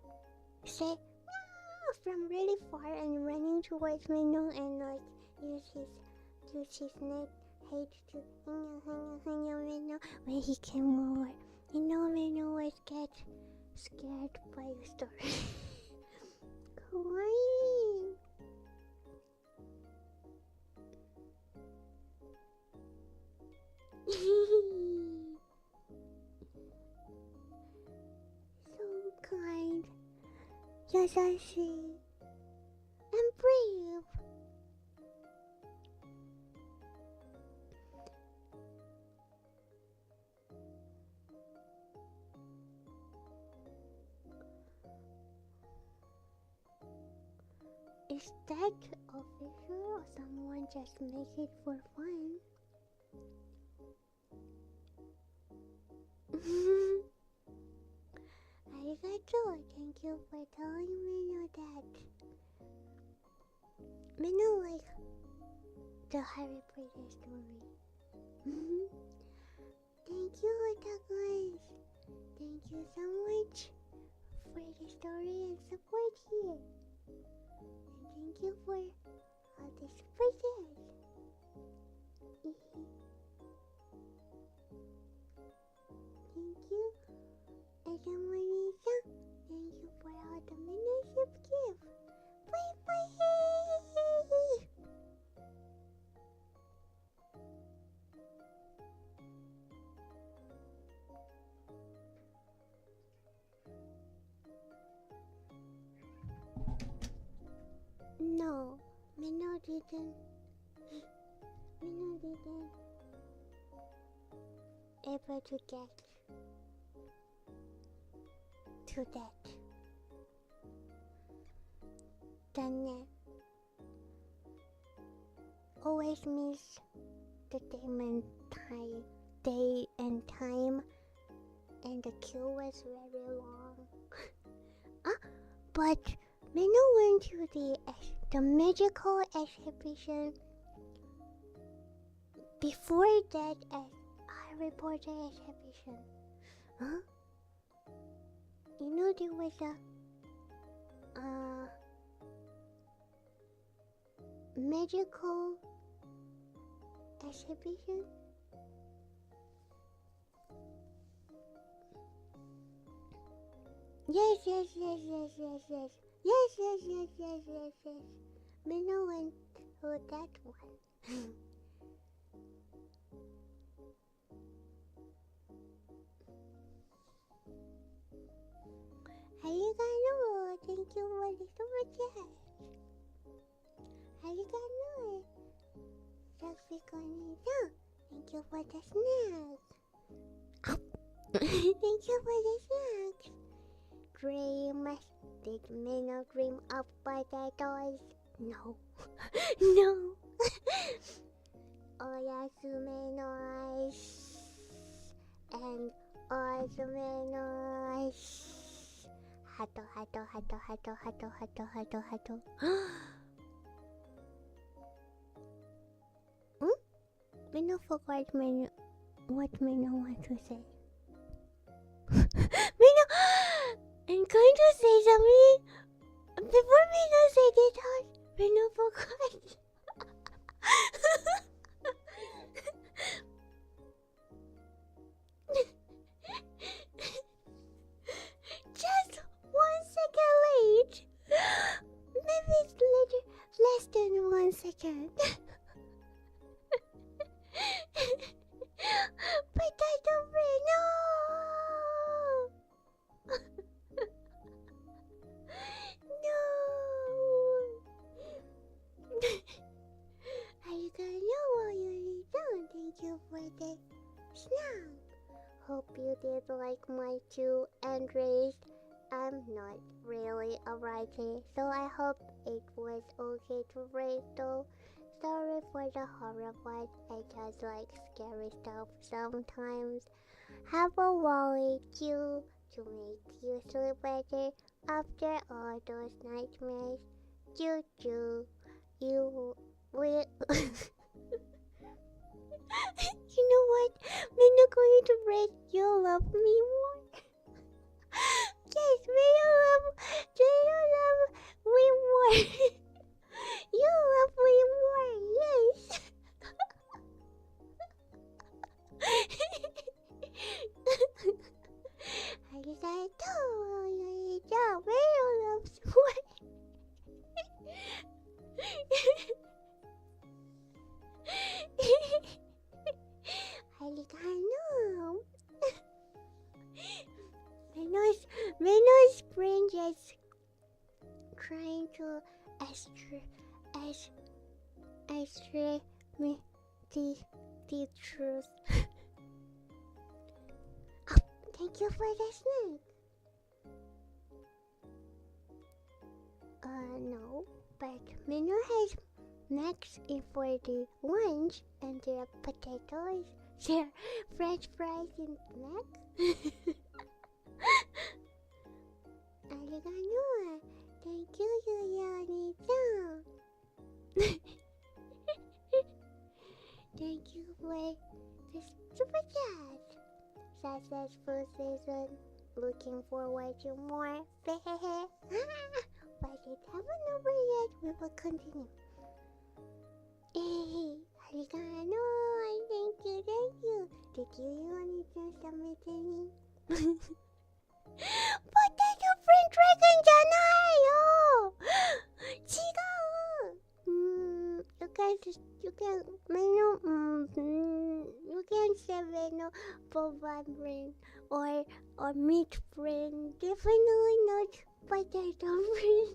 from really far and running towards Meno and like use his neck head to hang Meno when he came over. Meno was scared by the story. Kawaii. So kind, yasashi, and brave. Is that official or someone just make it for fun? Arigato, thank you for telling Meno that. Meno like the Harry Potter story. Thank you, otakus. Thank you so much for the story and support here. And thank you for all the surprises. Thank you. Adamarisa, thank you for all the membership gift. Bye bye. No, Meno didn't able to get to that. Then always miss the day and time, and the queue was very long. But Meno went to the magical exhibition before that Harry Potter exhibition. Huh? You know there was a magical exhibition? Yes. Meno went to that one. Arigato, thank you for the super chat. Arigato, Saksiko-san, thank you for the snacks. Thank you for the snacks. Dreams, did Meno dream of potatoes? No. No. Oyasume no ice and oyasume no ice. Hato. Meno forgot what Meno want to say. Meno, I'm going to say something. Before Meno said it out, Meno forgot. Just 1 second late. Maybe it's less than 1 can. Potato friend, no! No! I don't know what you done. Thank you for the snack. Hope you did like my 2 entries. I'm not really a writer, so I hope it was okay to read though. Sorry for the horror part, I just like scary stuff sometimes. Have a wallet too to make you sleep better after all those nightmares. Choo choo, you will. You know what? We're not going to read You Love Me More. Yes, we love me more. You love me more, yes. Arigato, we love more. Arigato. Meno's brain just trying to extract me the truth. Oh, thank you for the snack. No, but Meno has snacks in for the lunch, and there are potatoes, there are French fries in snack. Arigato. Thank you, Yuya-chan. Thank you for the super chat. Successful season. Looking forward to more. But it haven't over yet. We will continue. Hey, arigato. Thank you. Did you Yuya-chan submit any? Potato friend dragon じゃないよ。違う。You can you can say Meno Boba friend or meat friend. Definitely not potato friend.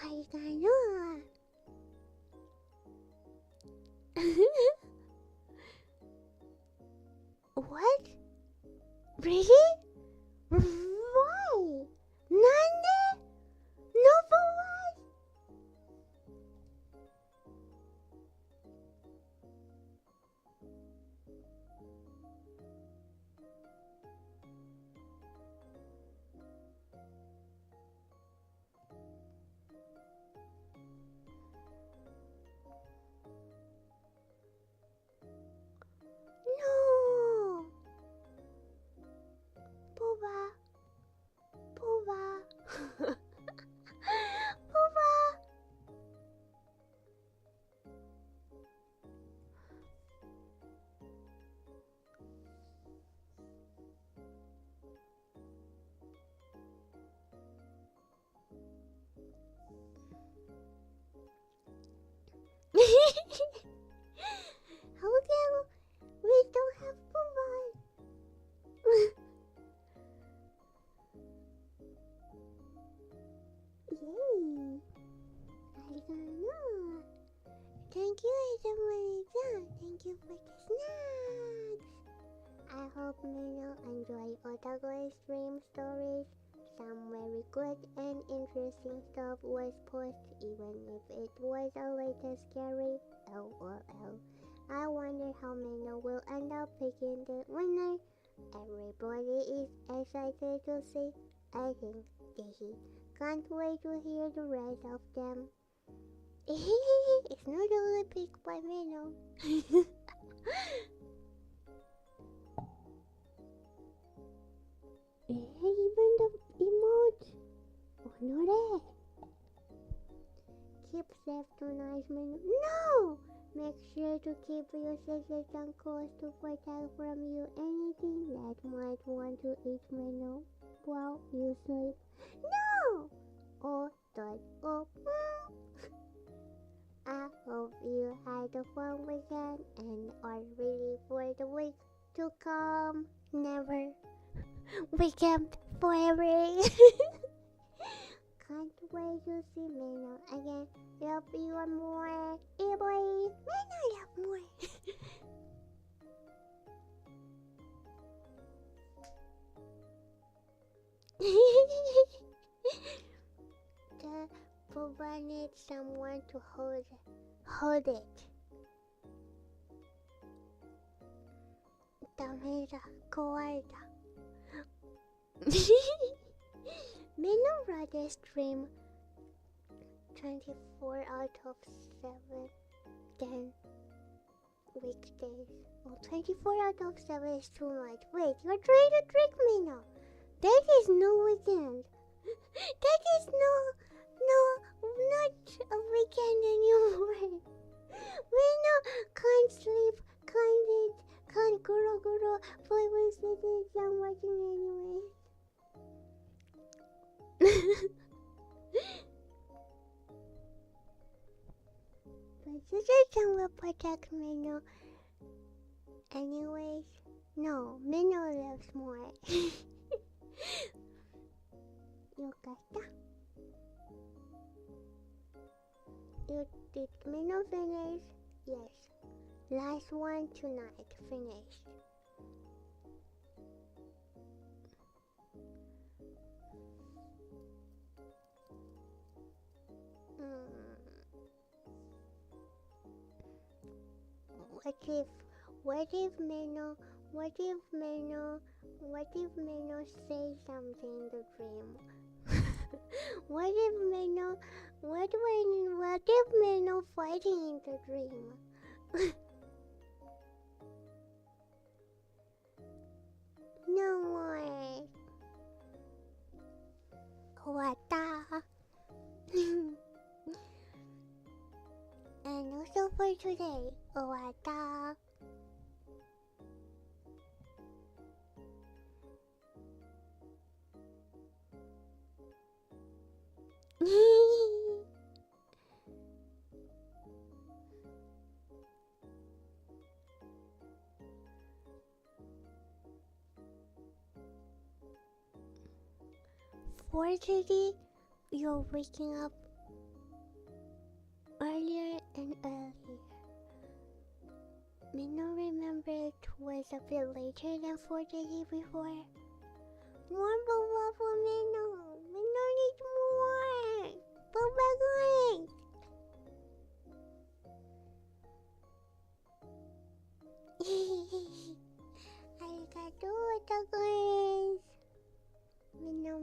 Arigato. What? Really? Why? Nande? No, but why? No. Boba. Boba. How can we don't have Boba? Yay! Arigato. Thank you, Idamari-chan. Thank you for the snacks. I hope Meno enjoy Otago's stream stories. Some very good and interesting stuff was posted, even if it was a little scary. LOL. I wonder how Meno will end up picking the winner. Everybody is excited to see. I think they can't wait to hear the rest of them. It's not only picked by Meno. Even the emote. Honore. Keep safe tonight, Meno. No! Make sure to keep your scissors and close to protect from you anything that might want to eat Meno while you sleep. No! Or start off. I hope you had a fun weekend and are ready for the week to come. Never. Weekend forever. Can't wait to see Meno again. Love you more. Hey boy, Meno love more. The Boba needs someone to hold it. Dameda, guarda. Meno rather stream 24 out of 7 than weekdays. Well, 24 out of 7 is too much. Wait, you're trying to trick me now. That is no weekend. That is not a weekend anymore. Meno can't sleep, can't eat, can't guro 5 weeks later, I'm watching anyway. But Susan will protect Meno. Anyways, no, Meno loves more. Yokata. Did Meno finish? Yes. Last one tonight, finished. What if Meno says something in the dream? What if Meno fighting in the dream? No more. Wata. And also for today, Wata. For today, you're waking up earlier and earlier. Meno remember it was a bit later than for the day before. More boba for Meno. Meno needs more. Boba going. Arigato, otakus. Meno.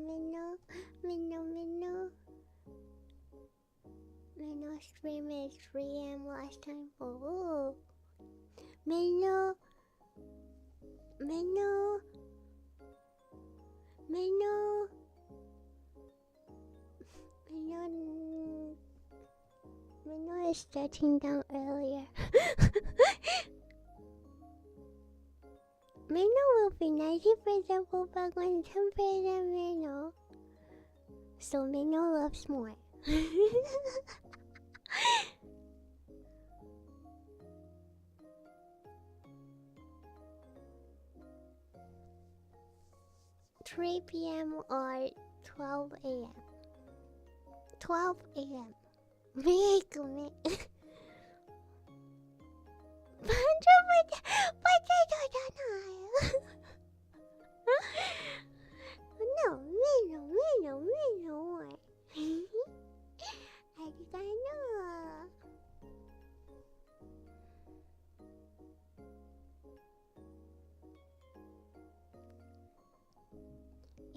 Meno stream at 3 AM last time. Oh. Meno. Meno is starting down earlier. Meno will be 90% Boba when 10% Meno. So Meno loves more. 3 PM or 12 AM. 12 AM. Make me. No, Meno.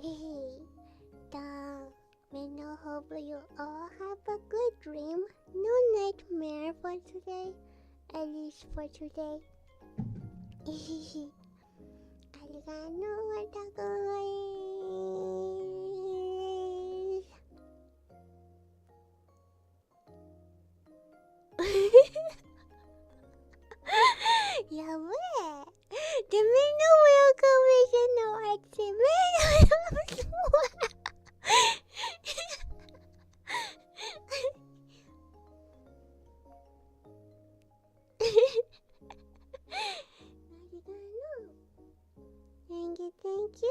Hey, Meno, hope you all have a good dream. No nightmare for today. At least for today. Arigato, otakus. Yabe. The Meno welcome is in the artsy. Meno loves more. you, thank you.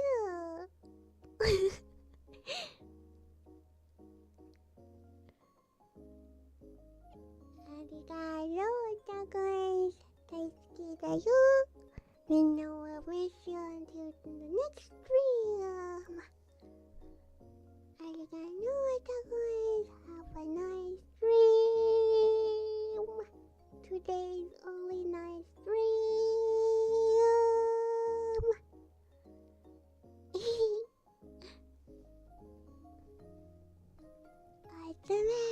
ありがとう、タコイス。大好きだよ。みんなを wish you until the next dream. ありがとう、タコイス。Have a nice dream. Today's only nice dream. おやすみ。